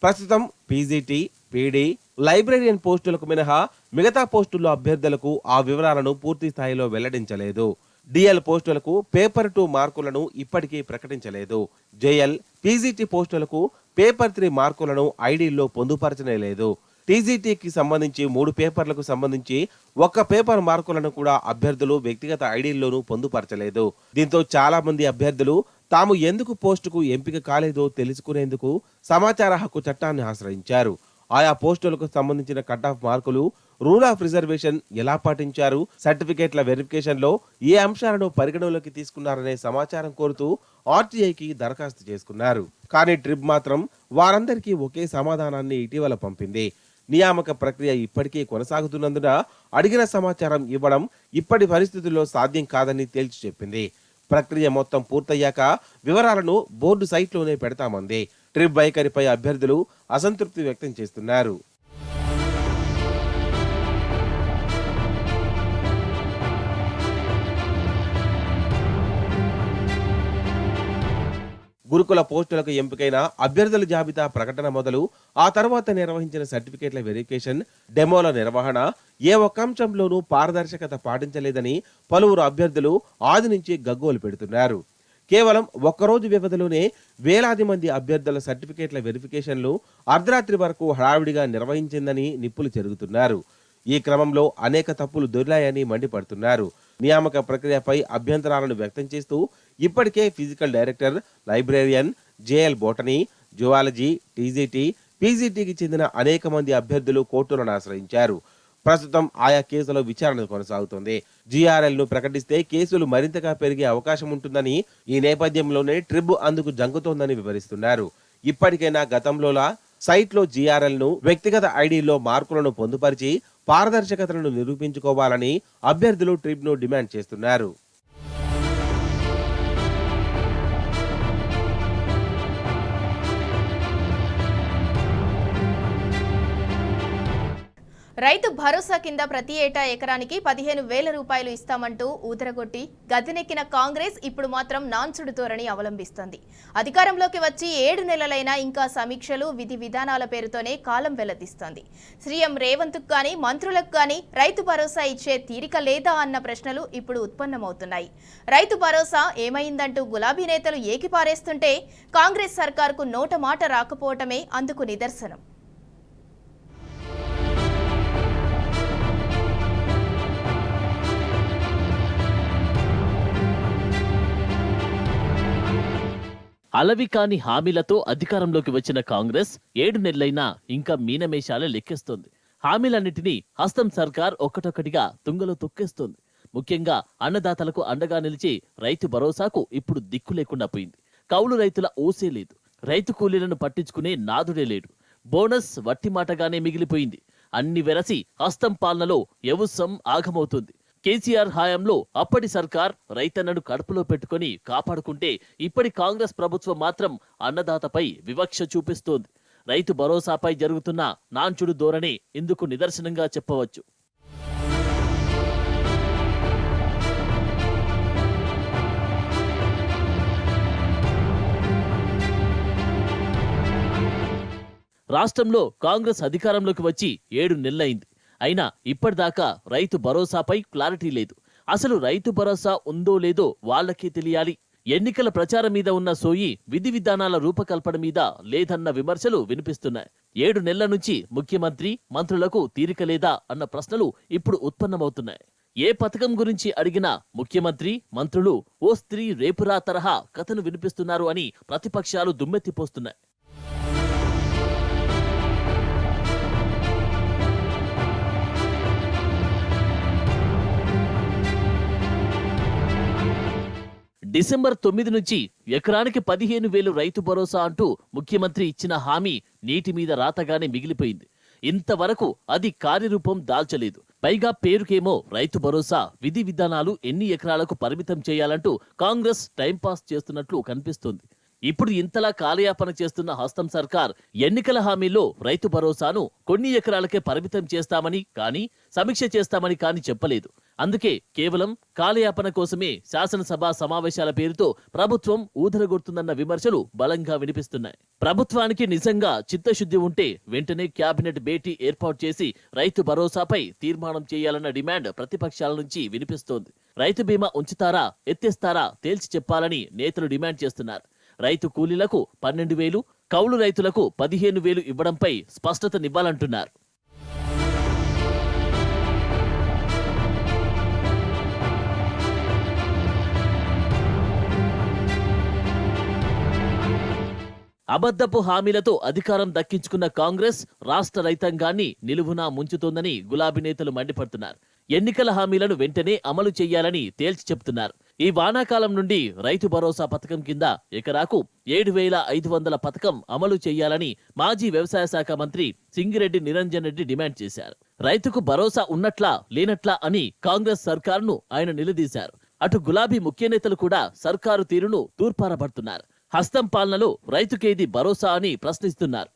Speaker 8: ప్రస్తుతం పీజీటీ, పీడీ, లైబ్రేరియన్ పోస్టులకు మినహా మిగతా పోస్టుల్లో అభ్యర్థులకు ఆ వివరాలను పూర్తి స్థాయిలో వెల్లడించలేదు. డిఎల్ పోస్టులకు పేపర్ 2 మార్కులను ఇప్పటికీ ప్రకటించలేదు. జేఎల్, పీజీటీ పోస్టులకు పేపర్ 3 మార్కులను ఐడీల్లో పొందుపరచనే లేదు. టీజీటీకి సంబంధించి 3 పేపర్లకు సంబంధించి 1 పేపర్ మార్కులను కూడా అభ్యర్థులు వ్యక్తిగత ఐడీల్లోనూ పొందుపరచలేదు. దీంతో చాలా మంది అభ్యర్థులు తాము ఎందుకు పోస్టుకు ఎంపిక కాలేదో తెలుసుకునేందుకు సమాచార హక్కు చట్టాన్ని ఆశ్రయించారు. ఆయా పోస్టులకు సంబంధించిన కట్ ఆఫ్ మార్కులు, రూల్ ఆఫ్ రిజర్వేషన్ ఎలా పాటించారు, సర్టిఫికేట్ల వెరిఫికేషన్లో ఏ అంశాలను పరిగణలోకి తీసుకున్నారనే సమాచారం కోరుతూ ఆర్టీఐకి దరఖాస్తు చేసుకున్నారు. కానీ ట్రిబ్ మాత్రం వారందరికీ ఒకే సమాధానాన్ని ఇటీవల పంపింది. నియామక ప్రక్రియ ఇప్పటికీ కొనసాగుతున్నందున అడిగిన సమాచారం ఇవ్వడం ఇప్పటి పరిస్థితుల్లో సాధ్యం కాదని తేల్చి చెప్పింది. ప్రక్రియ మొత్తం పూర్తయ్యాక వివరాలను బోర్డు సైట్లోనే పెడతామంది. ట్రిబ్ వైఖరిపై అభ్యర్థులు అసంతృప్తి వ్యక్తం చేస్తున్నారు. గురుకుల పోస్టులకు ఎంపికైన అభ్యర్థుల జాబితా ప్రకటన మొదలు ఆ తర్వాత నిర్వహించిన సర్టిఫికేట్ల వెరిఫికేషన్, డెమోల నిర్వహణ ఏ ఒక్క అంశంలోనూ పారదర్శకత పాటించలేదని పలువురు అభ్యర్థులు ఆది నుంచి గగ్గోలు పెడుతున్నారు. కేవలం ఒక్కరోజు వ్యవధిలోనే వేలాది మంది అభ్యర్థుల సర్టిఫికేట్ల వెరిఫికేషన్లు అర్ధరాత్రి వరకు హడావిడిగా నిర్వహించిందని నిప్పులు చెరుగుతున్నారు. ఈ క్రమంలో అనేక తప్పులు దొర్లాయని మండిపడుతున్నారు. నియామక ప్రక్రియపై అభ్యంతరాలను వ్యక్తం చేస్తూ ఇప్పటికే physical director, librarian, JL botany, zoology, TGT, పీజీటీకి చెందిన అనేక మంది అభ్యర్థులు కోర్టులను ఆశ్రయించారు. ప్రస్తుతం ఆయా కేసుల విచారణ కొనసాగుతోంది. జీఆర్ఎల్ను ప్రకటిస్తే కేసులు మరింతగా పెరిగే అవకాశం ఉంటుందని, ఈ నేపథ్యంలోనే ట్రిబ్ అందుకు జంకుతోందని వివరిస్తున్నారు. ఇప్పటికైనా గతంలోలా సైట్లో జీఆర్ఎల్ను వ్యక్తిగత ఐడీలో మార్కులను పొందుపరిచి పారదర్శకతను నిరూపించుకోవాలని అభ్యర్థులు ట్రిబ్ను డిమాండ్ చేస్తున్నారు.
Speaker 1: రైతు భరోసా కింద ప్రతి ఏటా ఎకరానికి 15,000 రూపాయలు ఇస్తామంటూ ఊదరగొట్టి గద్దెనెక్కిన కాంగ్రెస్ ఇప్పుడు మాత్రం నాన్సుడు ధోరణి అవలంబిస్తోంది. అధికారంలోకి వచ్చి 7 నెలలైనా ఇంకా సమీక్షలు, విధి విధానాల పేరుతోనే కాలం వెల్లదీస్తోంది. సీఎం రేవంత్కు కానీ మంత్రులకు కానీ రైతు భరోసా ఇచ్చే తీరిక లేదా అన్న ప్రశ్నలు ఇప్పుడు ఉత్పన్నమవుతున్నాయి. రైతు భరోసా ఏమైందంటూ గులాబీ నేతలు ఏకిపారేస్తుంటే కాంగ్రెస్ సర్కార్కు నోట మాట రాకపోవటమే అందుకు నిదర్శనం.
Speaker 9: అలవి కాని హామీలతో అధికారంలోకి వచ్చిన కాంగ్రెస్ 7 నెలలైనా ఇంకా మీనమేషాలే లెక్కేస్తోంది. హామీలన్నింటినీ హస్తం సర్కార్ ఒక్కటొక్కటిగా తుంగలో తొక్కేస్తోంది. ముఖ్యంగా అన్నదాతలకు అండగా నిలిచి రైతు భరోసాకు ఇప్పుడు దిక్కు లేకుండా పోయింది. కౌలు రైతుల ఊసే లేదు. రైతు కూలీలను పట్టించుకునే నాదుడే లేడు. బోనస్ వట్టి మాటగానే మిగిలిపోయింది. అన్ని వెరసి హస్తం పాలనలో యవుసం ఆగమవుతుంది. కేసీఆర్ హయాంలో అప్పటి సర్కార్ రైతన్నను కడుపులో పెట్టుకుని కాపాడుకుంటే ఇప్పటి కాంగ్రెస్ ప్రభుత్వం మాత్రం అన్నదాతపై వివక్ష చూపిస్తోంది. రైతు భరోసాపై జరుగుతున్న నాంచుడు ధోరణి ఇందుకు నిదర్శనంగా చెప్పవచ్చు. రాష్ట్రంలో కాంగ్రెస్ అధికారంలోకి వచ్చి 7 నెలలైంది. అయినా ఇప్పటిదాకా రైతు భరోసాపై క్లారిటీ లేదు. అసలు రైతు భరోసా ఉందో లేదో వాళ్ళకే తెలియాలి. ఎన్నికల ప్రచారం మీద ఉన్న సోయి విధి విధానాల రూపకల్పన మీద లేదన్న విమర్శలు వినిపిస్తున్నాయి. 7 నెలల నుంచి ముఖ్యమంత్రి మంత్రులకు తీరిక లేదా అన్న ప్రశ్నలు ఇప్పుడు ఉత్పన్నమవుతున్నాయి. ఏ పథకం గురించి అడిగినా ముఖ్యమంత్రి మంత్రులు ఓ స్త్రీ రేపురా తరహా కథను వినిపిస్తున్నారు అని ప్రతిపక్షాలు దుమ్మెత్తిపోస్తున్నాయి. డిసెంబర్ 9 నుంచి ఎకరానికి 15,000 రైతు భరోసా అంటూ ముఖ్యమంత్రి ఇచ్చిన హామీ నీటి మీద రాతగానే మిగిలిపోయింది. ఇంతవరకు అది కార్యరూపం దాల్చలేదు. పైగా పేరుకేమో రైతు భరోసా విధి విధానాలు ఎన్ని ఎకరాలకు పరిమితం చేయాలంటూ కాంగ్రెస్ టైంపాస్ చేస్తున్నట్లు కనిపిస్తోంది. ఇప్పుడు ఇంతలా కాలయాపన చేస్తున్న హస్తం సర్కార్ ఎన్నికల హామీలో రైతు భరోసాను కొన్ని ఎకరాలకే పరిమితం చేస్తామని కానీ సమీక్ష చేస్తామని కానీ చెప్పలేదు. అందుకే కేవలం కాలయాపన కోసమే శాసనసభ సమావేశాల పేరుతో ప్రభుత్వం ఊదరగొడుతుందన్న విమర్శలు బలంగా వినిపిస్తున్నాయి. ప్రభుత్వానికి నిజంగా చిత్తశుద్ధి ఉంటే వెంటనే క్యాబినెట్ భేటీ ఏర్పాటు చేసి రైతు భరోసాపై తీర్మానం చేయాలన్న డిమాండ్ ప్రతిపక్షాల నుంచి వినిపిస్తోంది. రైతు బీమా ఉంచుతారా ఎత్తేస్తారా తేల్చి చెప్పాలని నేతలు డిమాండ్ చేస్తున్నారు. రైతు కూలీలకు 12,000, కౌలు రైతులకు 15,000 ఇవ్వడంపై స్పష్టతనివ్వాలంటున్నారు. అబద్ధపు హామీలతో అధికారం దక్కించుకున్న కాంగ్రెస్ రాష్ట్ర రైతాంగాన్ని నిలువునా ముంచుతోందని గులాబీ నేతలు మండిపడుతున్నారు. ఎన్నికల హామీలను వెంటనే అమలు చేయాలని తేల్చి చెబుతున్నారు. ఈ వానాకాలం నుండి రైతు భరోసా పథకం కింద ఎకరాకు 7,500 పథకం అమలు చేయాలని మాజీ వ్యవసాయ శాఖ మంత్రి సింగిరెడ్డి నిరంజన్ రెడ్డి డిమాండ్ చేశారు. రైతుకు భరోసా ఉన్నట్లా లేనట్లా అని కాంగ్రెస్ సర్కారును ఆయన నిలదీశారు. అటు గులాబీ ముఖ్య నేతలు కూడా సర్కారు తీరును తూర్పారబడుతున్నారు. హస్తం పాలనలో రైతుకేది భరోసా అని ప్రశ్నిస్తున్నారు.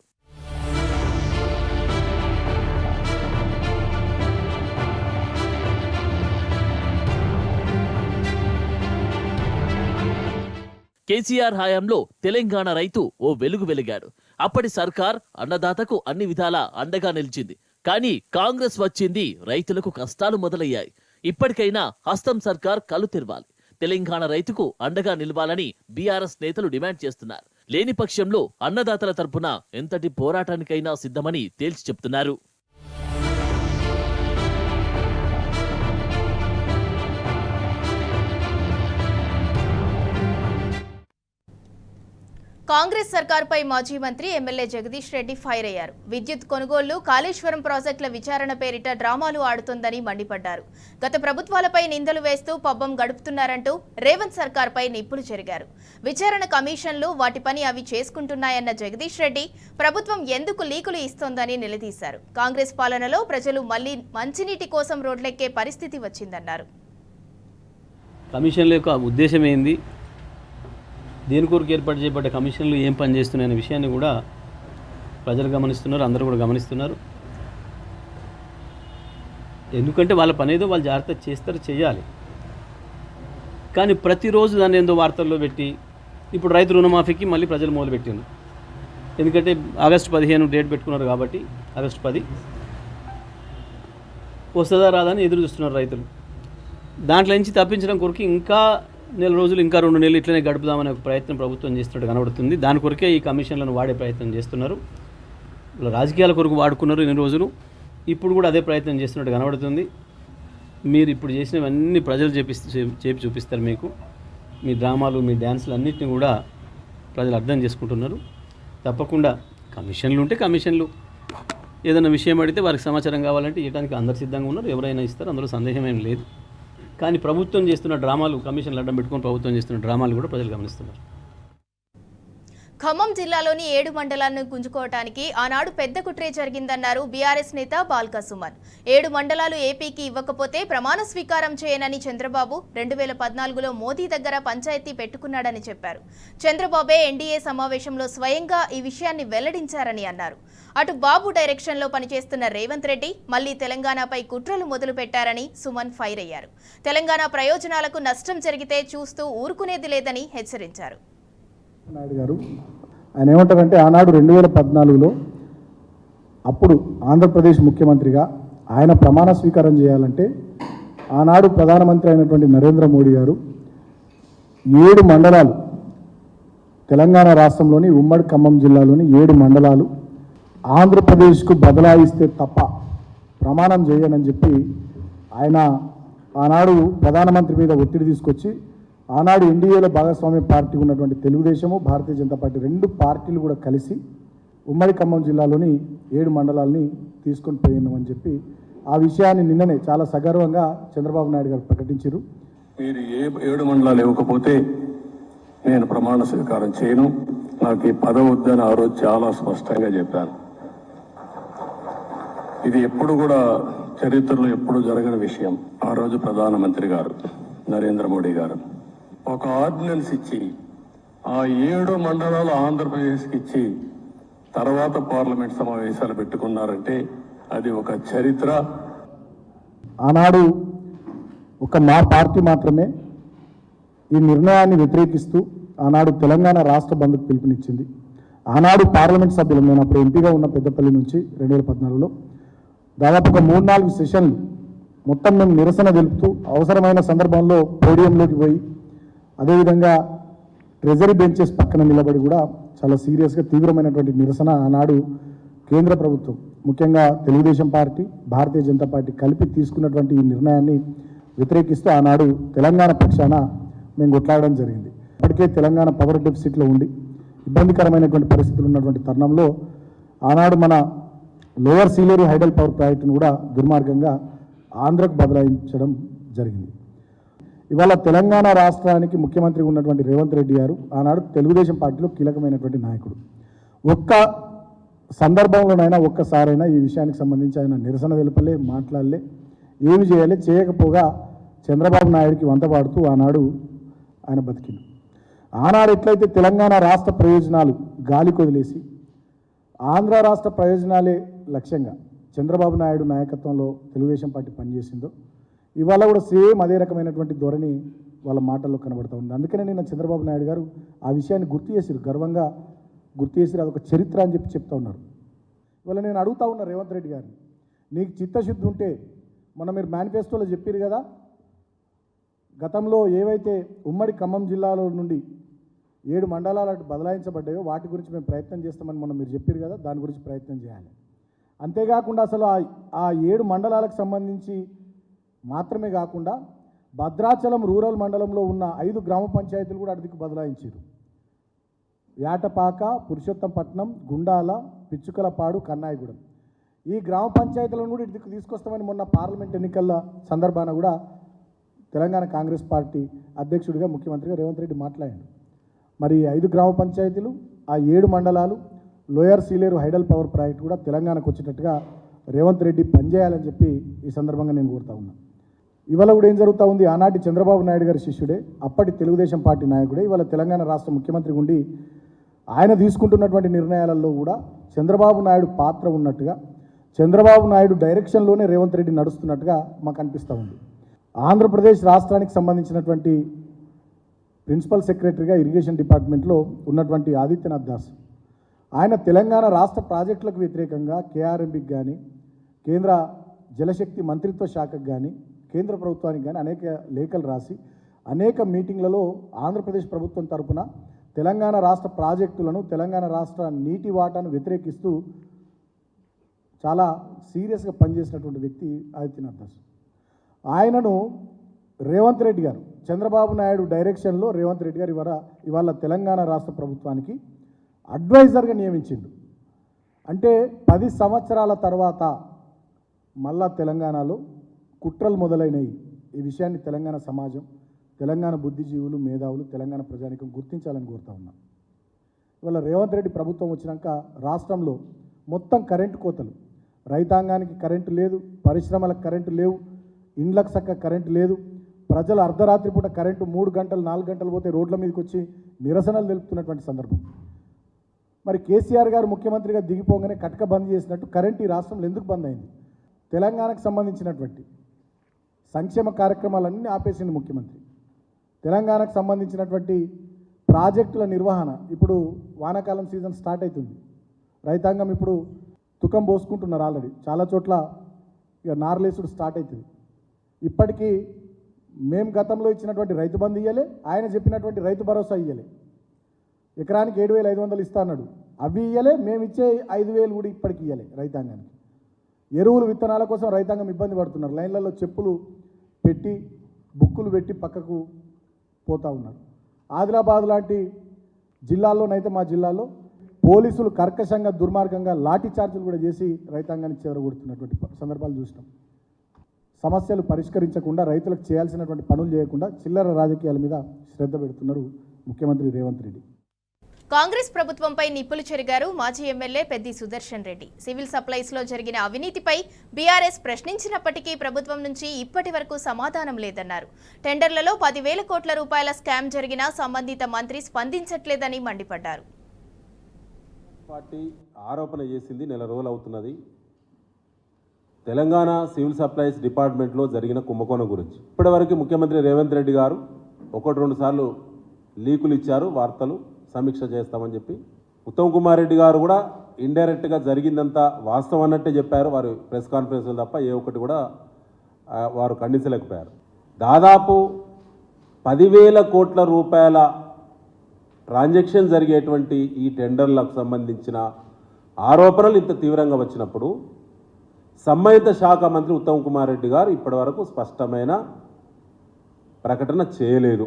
Speaker 9: కేసీఆర్ హయాంలో తెలంగాణ రైతు ఓ వెలుగు వెలిగాడు. అప్పటి సర్కార్ అన్నదాతకు అన్ని విధాలా అండగా నిలిచింది. కానీ కాంగ్రెస్ వచ్చింది, రైతులకు కష్టాలు మొదలయ్యాయి. ఇప్పటికైనా హస్తం సర్కార్ కళ్ళు తెరవాలి. తెలంగాణ రైతుకు అండగా నిలవాలని బీఆర్ఎస్ నేతలు డిమాండ్ చేస్తున్నారు. లేని పక్షంలో అన్నదాతల తరపున ఎంతటి పోరాటానికైనా సిద్ధమని తేల్చి చెప్తున్నారు.
Speaker 1: కాంగ్రెస్ సర్కార్పై మాజీ మంత్రి ఎమ్మెల్యే జగదీష్ రెడ్డి ఫైర్ అయ్యారు. విద్యుత్ కొనుగోళ్లు, కాళేశ్వరం ప్రాజెక్టుల విచారణ పేరిట డ్రామాలు ఆడుతోందని మండిపడ్డారు. గత ప్రభుత్వాలపై నిందలు వేస్తూ పబ్బం గడుపుతున్నారంటూ రేవంత్ సర్కార్పై నిప్పులు చెరిగారు. విచారణ కమిషన్లు వాటి పని అవి చేసుకుంటున్నాయన్న జగదీష్ రెడ్డి ప్రభుత్వం ఎందుకు లీకులు ఇస్తోందని నిలదీశారు. కాంగ్రెస్ పాలనలో ప్రజలు మళ్లీ మంచినీటి కోసం రోడ్లెక్కే పరిస్థితి వచ్చిందన్నారు.
Speaker 10: కమిషన్ల యొక్క ఉద్దేశం ఏంది, దేని కొరకు ఏర్పాటు చేయబడ్డ కమిషన్లు ఏం పని చేస్తున్నాయనే విషయాన్ని కూడా ప్రజలు గమనిస్తున్నారు, అందరూ కూడా గమనిస్తున్నారు. ఎందుకంటే వాళ్ళ పని ఏదో వాళ్ళు జాగ్రత్త చేస్తారు, చేయాలి. కానీ ప్రతిరోజు దాన్ని ఏందో వార్తల్లో పెట్టి ఇప్పుడు రైతు రుణమాఫీకి మళ్ళీ ప్రజలు మొదలుపెట్టింది. ఎందుకంటే ఆగస్టు 15 డేట్ పెట్టుకున్నారు కాబట్టి ఆగస్టు 10 వస్తుందా రాదని ఎదురు చూస్తున్నారు రైతులు. దాంట్లో నుంచి తప్పించడం కొరకు ఇంకా నెల రోజులు, ఇంకా 2 నెలలు ఇట్లనే గడుపుదామనే ఒక ప్రయత్నం ప్రభుత్వం చేస్తున్నట్టు కనబడుతుంది. దాని కొరకే ఈ కమిషన్లను వాడే ప్రయత్నం చేస్తున్నారు. రాజకీయాల కొరకు వాడుకున్నారు ఇన్ని రోజులు, ఇప్పుడు కూడా అదే ప్రయత్నం చేస్తున్నట్టు కనబడుతుంది. మీరు ఇప్పుడు చేసినవన్నీ ప్రజలు చేపి చూపిస్తారు. మీకు మీ డ్రామాలు, మీ డ్యాన్సులు అన్నింటినీ కూడా ప్రజలు అర్థం చేసుకుంటున్నారు. తప్పకుండా కమిషన్లు ఉంటే కమిషన్లు, ఏదైనా విషయం అడిగితే వారికి సమాచారం కావాలంటే ఇవ్వడానికి అందరు సిద్ధంగా ఉన్నారు. ఎవరైనా ఇస్తారు, అందులో సందేహం ఏం లేదు. కానీ ప్రభుత్వం చేస్తున్న డ్రామాలు, కమిషన్లు అడ్డం పెట్టుకొని ప్రభుత్వం చేస్తున్న డ్రామాలు కూడా ప్రజలు గమనిస్తున్నారు.
Speaker 1: ఖమ్మం జిల్లాలోని 7 మండలాలను గుంజుకోవటానికి ఆనాడు పెద్ద కుట్రే జరిగిందన్నారు బీఆర్ఎస్ నేత బాల్కా సుమన్. 7 మండలాలు ఏపీకి ఇవ్వకపోతే ప్రమాణ స్వీకారం చేయనని చంద్రబాబు 2014లో మోదీ దగ్గర పంచాయతీ పెట్టుకున్నాడని చెప్పారు. చంద్రబాబే ఎన్డీఏ సమావేశంలో స్వయంగా ఈ విషయాన్ని వెల్లడించారని అన్నారు. అటు బాబు డైరెక్షన్లో పనిచేస్తున్న రేవంత్ రెడ్డి మళ్లీ తెలంగాణపై కుట్రలు మొదలు పెట్టారని సుమన్ ఫైర్ అయ్యారు. తెలంగాణ ప్రయోజనాలకు నష్టం జరిగితే చూస్తూ ఊరుకునేది లేదని హెచ్చరించారు.
Speaker 11: నాయుడు గారు ఆయన ఏమంటారంటే, ఆనాడు 2014లో అప్పుడు ఆంధ్రప్రదేశ్ ముఖ్యమంత్రిగా ఆయన ప్రమాణ స్వీకారం చేయాలంటే ఆనాడు ప్రధానమంత్రి అయినటువంటి నరేంద్ర మోడీ గారు 7 మండలాలు తెలంగాణ రాష్ట్రంలోని ఉమ్మడి ఖమ్మం జిల్లాలోని 7 మండలాలు ఆంధ్రప్రదేశ్కు బదలాయిస్తే తప్ప ప్రమాణం చేయనని చెప్పి ఆయన ఆనాడు ప్రధానమంత్రి మీద ఒత్తిడి తీసుకొచ్చి ఆనాడు ఎన్డీఏలో భాగస్వామ్య పార్టీ ఉన్నటువంటి తెలుగుదేశము భారతీయ జనతా పార్టీ 2 పార్టీలు కూడా కలిసి ఉమ్మడి ఖమ్మం జిల్లాలోని 7 మండలాల్ని తీసుకొని పోయినామని చెప్పి ఆ విషయాన్ని నిన్ననే చాలా సగర్వంగా చంద్రబాబు నాయుడు గారు ప్రకటించారు.
Speaker 12: మీరు 7 మండలాలు ఇవ్వకపోతే నేను ప్రమాణ స్వీకారం చేయను, నాకు ఈ పదవి వద్దని ఆ రోజు చాలా స్పష్టంగా చెప్పాను. ఇది ఎప్పుడు కూడా చరిత్రలో ఎప్పుడు జరగని విషయం. ఆ రోజు ప్రధానమంత్రి గారు నరేంద్ర మోడీ గారు ఒక ఆర్డినెన్స్ ఇచ్చి ఆ 7 మండలాలు ఆంధ్రప్రదేశ్కి ఇచ్చి తర్వాత పార్లమెంట్ సమావేశాలు పెట్టుకున్నారంటే అది ఒక చరిత్ర.
Speaker 11: ఆనాడు మా పార్టీ మాత్రమే ఈ నిర్ణయాన్ని వ్యతిరేకిస్తూ ఆనాడు తెలంగాణ రాష్ట్ర బంద్కు పిలుపునిచ్చింది. ఆనాడు పార్లమెంట్ సభ్యులు, నేను అప్పుడు ఎంపీగా ఉన్న పెద్దపల్లి నుంచి 2014లో దాదాపు ఒక 3-4 సెషన్లు మొత్తం మేము నిరసన తెలుపుతూ అవసరమైన సందర్భంలో పోడియంలోకి పోయి అదేవిధంగా ట్రెజరీ బెంచెస్ పక్కన నిలబడి కూడా చాలా సీరియస్గా తీవ్రమైనటువంటి నిరసన ఆనాడు కేంద్ర ప్రభుత్వం, ముఖ్యంగా తెలుగుదేశం పార్టీ, భారతీయ జనతా పార్టీ కలిపి తీసుకున్నటువంటి ఈ నిర్ణయాన్ని వ్యతిరేకిస్తూ ఆనాడు తెలంగాణ పక్షాన మేము కొట్లాడడం జరిగింది. ఇప్పటికే తెలంగాణ పవర్ డెఫిసిట్లో ఉండి ఇబ్బందికరమైనటువంటి పరిస్థితులు ఉన్నటువంటి తరుణంలో ఆనాడు మన లోయర్ సీలేరు హైడల్ పవర్ ప్రాజెక్టును కూడా దుర్మార్గంగా ఆంధ్రకు బదలాయించడం జరిగింది. ఇవాళ తెలంగాణ రాష్ట్రానికి ముఖ్యమంత్రి ఉన్నటువంటి రేవంత్ రెడ్డి గారు ఆనాడు తెలుగుదేశం పార్టీలో కీలకమైనటువంటి నాయకుడు. ఒక్క సందర్భంలోనైనా ఒక్కసారైనా ఈ విషయానికి సంబంధించి ఆయన నిరసన తెలుపలే, మాట్లాడలే, ఏమి చేయాలి, చేయకపోగా చంద్రబాబు నాయుడికి వంతపాడుతూ ఆనాడు ఆయన బతికింది. ఆనాడు ఎట్లయితే తెలంగాణ రాష్ట్ర ప్రయోజనాలు గాలి కొదిలేసి ఆంధ్ర రాష్ట్ర ప్రయోజనాలే లక్ష్యంగా చంద్రబాబు నాయుడు నాయకత్వంలో తెలుగుదేశం పార్టీ పనిచేసిందో ఇవాళ కూడా సేమ్ అదే రకమైనటువంటి ధోరణి వాళ్ళ మాటల్లో కనబడుతూ ఉంది. అందుకనే నిన్న చంద్రబాబు నాయుడు గారు ఆ విషయాన్ని గుర్తు చేసిరు, గర్వంగా గుర్తు చేసిరు, అదొక చరిత్ర అని చెప్తా ఉన్నారు. ఇవాళ నేను అడుగుతా ఉన్నా రేవంత్ రెడ్డి గారిని, నీకు చిత్తశుద్ధి ఉంటే మొన్న మీరు మేనిఫెస్టోలో చెప్పారు కదా, గతంలో ఏవైతే ఉమ్మడి ఖమ్మం జిల్లాలో నుండి 7 మండలాలు బదలాయించబడ్డాయో వాటి గురించి మేము ప్రయత్నం చేస్తామని మొన్న మీరు చెప్పారు కదా, దాని గురించి ప్రయత్నం చేయాలి. అంతేకాకుండా అసలు ఆ 7 మండలాలకు సంబంధించి మాత్రమే కాకుండా భద్రాచలం రూరల్ మండలంలో ఉన్న 5 గ్రామ పంచాయతీలు కూడా అడికి బదలాయించారు. యాటపాక, పురుషోత్తంపట్నం, గుండాల, పిచ్చుకలపాడు, కన్నాయిగూడెం ఈ గ్రామ పంచాయతీలను కూడా ఇటుకు తీసుకొస్తామని మొన్న పార్లమెంట్ ఎన్నికల సందర్భాన కూడా తెలంగాణ కాంగ్రెస్ పార్టీ అధ్యక్షుడిగా ముఖ్యమంత్రిగా రేవంత్ రెడ్డి మాట్లాడాడు. మరి 5 గ్రామ పంచాయతీలు, ఆ 7 మండలాలు, lower Sileru hydel power project కూడా తెలంగాణకు వచ్చేటట్టుగా రేవంత్ రెడ్డి పనిచేయాలని చెప్పి ఈ సందర్భంగా నేను కోరుతా ఉన్నా. ఇవాళ కూడా ఏం జరుగుతూ ఉంది, ఆనాటి చంద్రబాబు నాయుడు గారి శిష్యుడే, అప్పటి తెలుగుదేశం పార్టీ నాయకుడే, ఇవాళ తెలంగాణ రాష్ట్ర ముఖ్యమంత్రి ఉండి ఆయన తీసుకుంటున్నటువంటి నిర్ణయాలలో కూడా చంద్రబాబు నాయుడు పాత్ర ఉన్నట్టుగా, చంద్రబాబు నాయుడు డైరెక్షన్లోనే రేవంత్ రెడ్డి నడుస్తున్నట్టుగా మాకు అనిపిస్తూ ఉంది. ఆంధ్రప్రదేశ్ రాష్ట్రానికి సంబంధించినటువంటి ప్రిన్సిపల్ సెక్రటరీగా ఇరిగేషన్ డిపార్ట్మెంట్లో ఉన్నటువంటి ఆదిత్యనాథ్ దాస్, ఆయన తెలంగాణ రాష్ట్ర ప్రాజెక్టులకు వ్యతిరేకంగా కేఆర్ఎంబికి కానీ, కేంద్ర జలశక్తి మంత్రిత్వ శాఖకు కానీ, కేంద్ర ప్రభుత్వానికి కానీ అనేక లేఖలు రాసి అనేక మీటింగ్లలో ఆంధ్రప్రదేశ్ ప్రభుత్వం తరఫున తెలంగాణ రాష్ట్ర ప్రాజెక్టులను, తెలంగాణ రాష్ట్ర నీటి వాటాను వ్యతిరేకిస్తూ చాలా సీరియస్గా పనిచేసినటువంటి వ్యక్తి ఆదిత్యనాథ్ దాస్. ఆయనను రేవంత్ రెడ్డి గారు, చంద్రబాబు నాయుడు డైరెక్షన్లో రేవంత్ రెడ్డి గారు ఇవాళ తెలంగాణ రాష్ట్ర ప్రభుత్వానికి అడ్వైజర్గా నియమించిండు. అంటే 10 సంవత్సరాల తర్వాత మళ్ళా తెలంగాణలో కుట్రలు మొదలైనవి. ఈ విషయాన్ని తెలంగాణ సమాజం, తెలంగాణ బుద్ధిజీవులు, మేధావులు, తెలంగాణ ప్రజానికం గుర్తించాలని కోరుతా ఉన్నాం. ఇవాళ రేవంత్ రెడ్డి ప్రభుత్వం వచ్చినాక రాష్ట్రంలో మొత్తం కరెంటు కోతలు, రైతాంగానికి కరెంటు లేదు, పరిశ్రమలకు కరెంటు లేవు, ఇండ్లకు చక్క కరెంటు లేదు, ప్రజలు అర్ధరాత్రి పూట కరెంటు 3 గంటలు 4 గంటలు పోతే రోడ్ల మీదకి వచ్చి నిరసనలు తెలుపుతున్నటువంటి సందర్భం. మరి కేసీఆర్ గారు ముఖ్యమంత్రిగా దిగిపోగానే కటక బంద్ చేసినట్టు కరెంటు ఈ రాష్ట్రంలో ఎందుకు బంద్ అయింది? తెలంగాణకు సంబంధించినటువంటి సంక్షేమ కార్యక్రమాలన్నీ ఆపేసింది ముఖ్యమంత్రి. తెలంగాణకు సంబంధించినటువంటి ప్రాజెక్టుల నిర్వహణ, ఇప్పుడు వానాకాలం సీజన్ స్టార్ట్ అవుతుంది, రైతాంగం ఇప్పుడు తుకం పోసుకుంటున్నారు, ఆల్రెడీ చాలా చోట్ల ఇక నార్లేసుడు స్టార్ట్ అవుతుంది. ఇప్పటికీ మేము గతంలో ఇచ్చినటువంటి రైతు బంధు ఇయ్యలే, ఆయన చెప్పినటువంటి రైతు భరోసా ఇయ్యలే. ఎకరానికి 7,500 ఇస్తా అన్నాడు, అవి ఇయ్యలే. మేము ఇచ్చే 5,000 కూడా ఇప్పటికి ఇయ్యలే రైతాంగానికి. ఎరువులు విత్తనాల కోసం రైతాంగం ఇబ్బంది పడుతున్నారు. లైన్లలో చెప్పులు పెట్టి బుక్కులు పెట్టి పక్కకు పోతూ ఉన్నారు. ఆదిలాబాద్ లాంటి జిల్లాల్లోనైతే మా జిల్లాలో పోలీసులు కర్కశంగా దుర్మార్గంగా లాఠీ చార్జీలు కూడా చేసి రైతాంగాన్ని చెదరగొడుతున్నటువంటి సందర్భాలు చూసినాం. సమస్యలు పరిష్కరించకుండా రైతులకు చేయాల్సినటువంటి పనులు చేయకుండా చిల్లర రాజకీయాల మీద శ్రద్ధ పెడుతున్నారు ముఖ్యమంత్రి రేవంత్ రెడ్డి.
Speaker 1: కాంగ్రెస్ ప్రభుత్వంపై నిప్పులు చెరిగారు మాజీ MLA Peddi Sudarshan Reddy. Civil supplies లో జరిగిన అవినీతిపై బీఆర్ఎస్ ప్రశ్నించినప్పటికీ ప్రభుత్వం నుంచి ఇప్పటి వరకు సమాధానం లేదన్నారు. టెండర్లలో 10,000 కోట్ల రూపాయల స్కామ్ జరిగినా సంబంధిత మంత్రి స్పందించట్లేదని మండిపడ్డారు.
Speaker 13: పార్టీ ఆరోపణ చేసింది నెల రోజులు అవుతున్నది. తెలంగాణ సివిల్ సప్లైస్ డిపార్ట్మెంట్లో జరిగిన కుంభకోణం గురించి ఇప్పటివరకు ముఖ్యమంత్రి రేవంత్ రెడ్డి గారు 1-2 సార్లు లీకులు ఇచ్చారు, వార్తలు సమీక్ష చేస్తామని చెప్పి. ఉత్తమ్ కుమార్ రెడ్డి గారు కూడా ఇండైరెక్ట్గా జరిగిందంతా వాస్తవం అన్నట్టే చెప్పారు. వారు ప్రెస్ కాన్ఫరెన్స్లో తప్ప ఏ ఒక్కటి కూడా వారు ఖండించలేకపోయారు. దాదాపు 10,000 కోట్ల రూపాయల ట్రాన్సాక్షన్ జరిగేటువంటి ఈ టెండర్లకు సంబంధించిన ఆరోపణలు ఇంత తీవ్రంగా వచ్చినప్పుడు సంబంధిత శాఖ మంత్రి ఉత్తమ్ కుమార్ రెడ్డి గారు ఇప్పటివరకు స్పష్టమైన ప్రకటన చేయలేదు.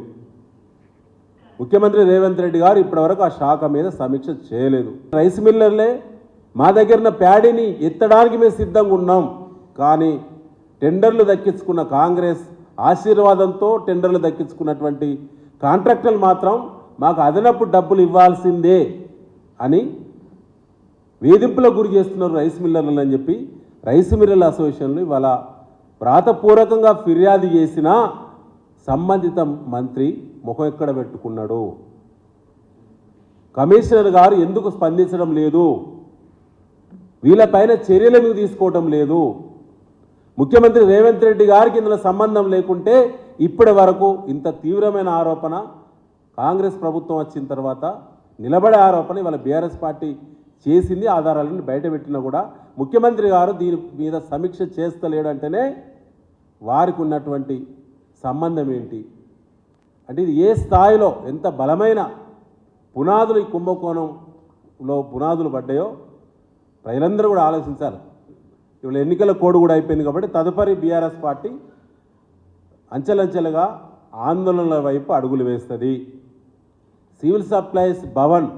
Speaker 13: ముఖ్యమంత్రి రేవంత్ రెడ్డి గారు ఇప్పటివరకు ఆ శాఖ మీద సమీక్ష చేయలేదు. రైస్ మిల్లర్లే మా దగ్గర ప్యాడీని ఎత్తడానికి మేము సిద్ధంగా ఉన్నాం, కానీ టెండర్లు దక్కించుకున్న కాంగ్రెస్ ఆశీర్వాదంతో టెండర్లు దక్కించుకున్నటువంటి కాంట్రాక్టర్లు మాత్రం మాకు అదనపు డబ్బులు ఇవ్వాల్సిందే అని వేధింపులకు గురి చేస్తున్నారు రైస్ మిల్లర్లు అని చెప్పి రైస్ మిల్లర్ల అసోసియేషన్లు ఇవాళ వ్రాతపూర్వకంగా ఫిర్యాదు చేసినా సంబంధిత మంత్రి ముఖం ఎక్కడ పెట్టుకున్నాడు, కమిషనర్ గారు ఎందుకు స్పందించడం లేదు, వీళ్ళపైన చర్యలు ఎందుకు తీసుకోవడం లేదు, ముఖ్యమంత్రి రేవంత్ రెడ్డి గారికి ఇందులో సంబంధం లేకుంటే ఇప్పటి వరకు ఇంత తీవ్రమైన ఆరోపణ కాంగ్రెస్ ప్రభుత్వం వచ్చిన తర్వాత నిలబడే ఆరోపణ ఇవాళ బీఆర్ఎస్ పార్టీ చేసింది. ఆధారాలను బయటపెట్టినా కూడా ముఖ్యమంత్రి గారు దీని మీద సమీక్ష చేస్తలేడంటేనే వారికి ఉన్నటువంటి సంబంధం ఏంటి అంటే ఇది ఏ స్థాయిలో ఎంత బలమైన పునాదులు ఈ కుంభకోణంలో పునాదులు పడ్డాయో ప్రజలందరూ కూడా ఆలోచించాలి. ఇవాళ ఎన్నికల కోడ్ కూడా అయిపోయింది కాబట్టి తదుపరి బీఆర్ఎస్ పార్టీ అంచెలంచెలుగా ఆందోళనల వైపు అడుగులు వేస్తుంది. సివిల్ సప్లైస్ భవన్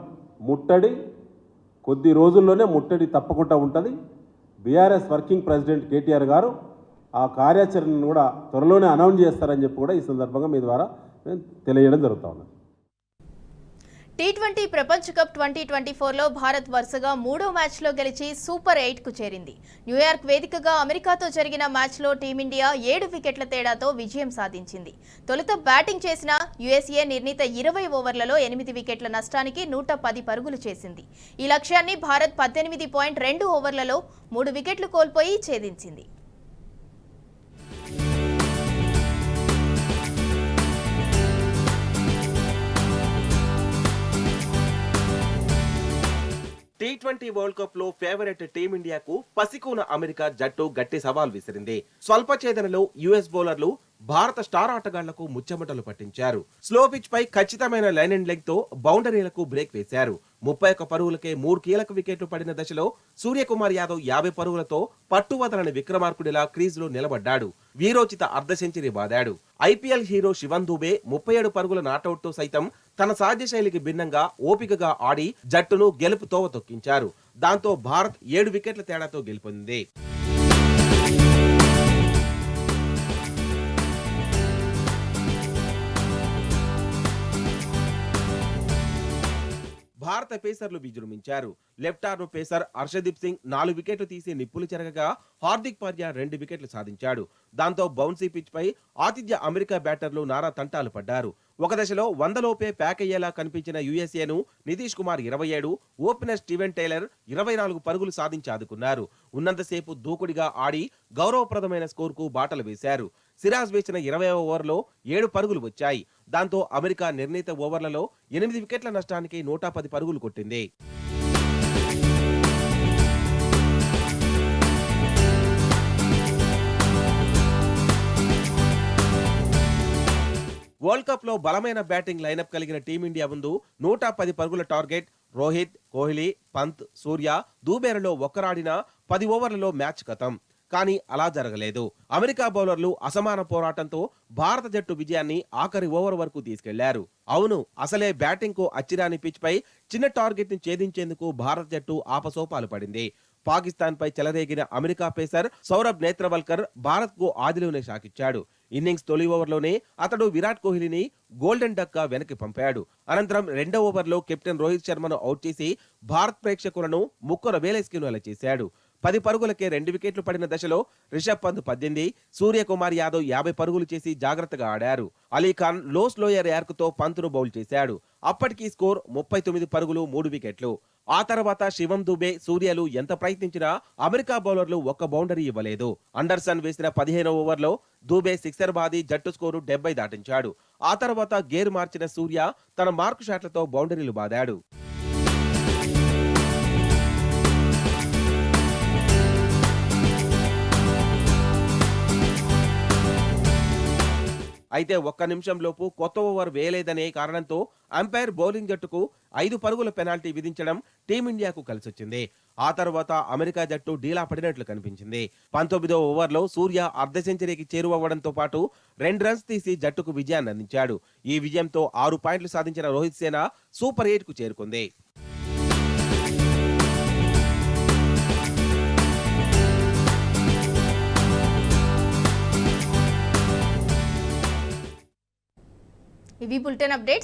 Speaker 13: ముట్టడి కొద్ది రోజుల్లోనే ముట్టడి తప్పకుండా ఉంటుంది. బీఆర్ఎస్ వర్కింగ్ ప్రెసిడెంట్ కేటీఆర్ గారు ఆ కార్యాచరణను కూడా త్వరలోనే అనౌన్స్ చేస్తారని చెప్పి కూడా ఈ సందర్భంగా మీ ద్వారా నేను తెలియజేయడం జరుగుతూ ఉంది.
Speaker 1: T20 ప్రపంచ కప్ 2024లో భారత్ వరుసగా 3వ మ్యాచ్లో గెలిచి సూపర్ 8కు చేరింది. న్యూయార్క్ వేదికగా అమెరికాతో జరిగిన మ్యాచ్లో టీమిండియా 7 వికెట్ల తేడాతో విజయం సాధించింది. తొలుత బ్యాటింగ్ చేసిన యుఎస్ఏ నిర్ణీత 20 ఓవర్లలో 8 వికెట్ల నష్టానికి 110 పరుగులు చేసింది. ఈ లక్ష్యాన్ని భారత్ 18.2 ఓవర్లలో 3 వికెట్లు కోల్పోయి ఛేదించింది.
Speaker 8: T20 వరల్డ్ కప్ లో ఫేవరెట్ టీమిండియాకు పసికూన అమెరికా జట్టు గట్టి సవాల్ విసిరింది. స్వల్ప ఛేదనలో యుఎస్ బౌలర్లు భారత స్టార్ ఆటగాళ్లకు ముచ్చమటలు పట్టించారు. స్లో పిచ్ పై ఖచ్చితమైన లైన్ అండ్ లెగ్ తో బౌండరీలకు బ్రేక్ వేశారు. 31 పరుగులకే 3 కీలక వికెట్లు పడిన దశలో సూర్యకుమార్ యాదవ్ 50 పరుగులతో పట్టువదలని విక్రమార్కుడిలా క్రీజ్ లో నిలబడ్డాడు. వీరోచిత అర్ధ సెంచరీ బాదాడు. ఐపీఎల్ హీరో శివన్ దూబే 37 పరుగుల నాటౌట్ తో సైతం తన సాధ్య శైలికి భిన్నంగా ఓపికగా ఆడి జట్టును గెలుపు తోవ తొక్కించారు. దాంతో భారత్ 7 వికెట్ల తేడాతో గెలుపొందింది. భారత పేసర్లు విజృంభించారు. Left arm pacer Harshdeep Singh 4 వికెట్లు తీసి నిప్పులు చెరగగా హార్దిక్ పాండ్యా 2 వికెట్లు సాధించాడు. దాంతో బౌన్సీ పిచ్ పై ఆతిథ్య అమెరికా బ్యాటర్లు నానా తంటాలు పడ్డారు. ఒక దశలో 100 లోపే ప్యాక్ అయ్యేలా కనిపించిన యుఎస్ఏను Nitish Kumar 27, opener Steven Taylor 24 పరుగులు సాధించి ఆదుకున్నారు. ఉన్నంతసేపు దూకుడిగా ఆడి గౌరవప్రదమైన స్కోర్కు బాటలు వేశారు. సిరాజ్ వేసిన 20వ ఓవర్లో 7 పరుగులు వచ్చాయి. దాంతో అమెరికా నిర్ణీత ఓవర్లలో 8 వికెట్ల నష్టానికి 110 పరుగులు కొట్టింది. వరల్డ్ కప్ లో బలమైన బ్యాటింగ్ లైనప్ కలిగిన టీమిండియా ముందు 110 పరుగుల టార్గెట్. రోహిత్, కోహ్లీ, పంత్, సూర్య, దూబేరలో ఒక్కరాడిన 10 ఓవర్లలో మ్యాచ్ ఖతం. కానీ అలా జరగలేదు. అమెరికా బౌలర్లు అసమాన పోరాటంతో భారత జట్టు విజయాన్ని ఆఖరి ఓవర్ వరకు తీసుకెళ్లారు. అవును, అసలే బ్యాటింగ్ కు అచ్చిరాని పిచ్ పై చిన్న టార్గెట్ ని ఛేదించేందుకు భారత జట్టు ఆపసోపాలు పడింది. పాకిస్తాన్ పై చెలరేగిన అమెరికా పేసర్ సౌరభ్ నేత్రవల్కర్ భారత్ కు ఆదిలోనే షాకిచ్చాడు. ఇన్నింగ్స్ తొలి ఓవర్లోనే అతడు విరాట్ కోహ్లీని గోల్డెన్ డక్ గా వెనక్కి పంపాడు. అనంతరం రెండో ఓవర్లో కెప్టెన్ రోహిత్ శర్మను అవుట్ చేసి భారత్ ప్రేక్షకులను ముక్కర వేలేసుకునేలా చేశాడు. 10 పరుగులకే 2 వికెట్లు పడిన దశలో రిషబ్ పంత్ 18, సూర్యకుమార్ యాదవ్ 50 పరుగులు చేసి జాగ్రత్తగా ఆడారు. అలీఖాన్ లో స్లోయర్ యార్కుతో పంత్ను బౌల్ చేశాడు. అప్పటికి స్కోర్ 39 పరుగులు 3 వికెట్లు. ఆ తర్వాత శివం దుబే, సూర్యలు ఎంత ప్రయత్నించినా అమెరికా బౌలర్లు ఒక్క బౌండరీ ఇవ్వలేదు. అండర్సన్ వేసిన 15వ ఓవర్లో దుబే సిక్సర్ బాది జట్టు స్కోరు 70 దాటించాడు. ఆ తర్వాత గేర్ మార్చిన సూర్య తన మార్కు షాట్లతో బౌండరీలు బాదాడు. అయితే ఒక్క నిమిషంలోపు కొత్త ఓవర్ వేయలేదనే కారణంతో అంపైర్ బౌలింగ్ జట్టుకు 5 పరుగుల పెనాల్టీ విధించడం టీమిండియాకు కలిసొచ్చింది. ఆ తర్వాత అమెరికా జట్టు డీలా పడినట్లు కనిపించింది. 19వ ఓవర్లో సూర్య అర్ధ సెంచరీకి చేరువవ్వడంతో పాటు 2 రన్స్ తీసి జట్టుకు విజయాన్ని అందించాడు. ఈ విజయంతో 6 పాయింట్లు సాధించిన రోహిత్ సేన సూపర్ 8 కు చేరుకుంది.
Speaker 1: ఇవి బులెటిన్ అప్డేట్స్.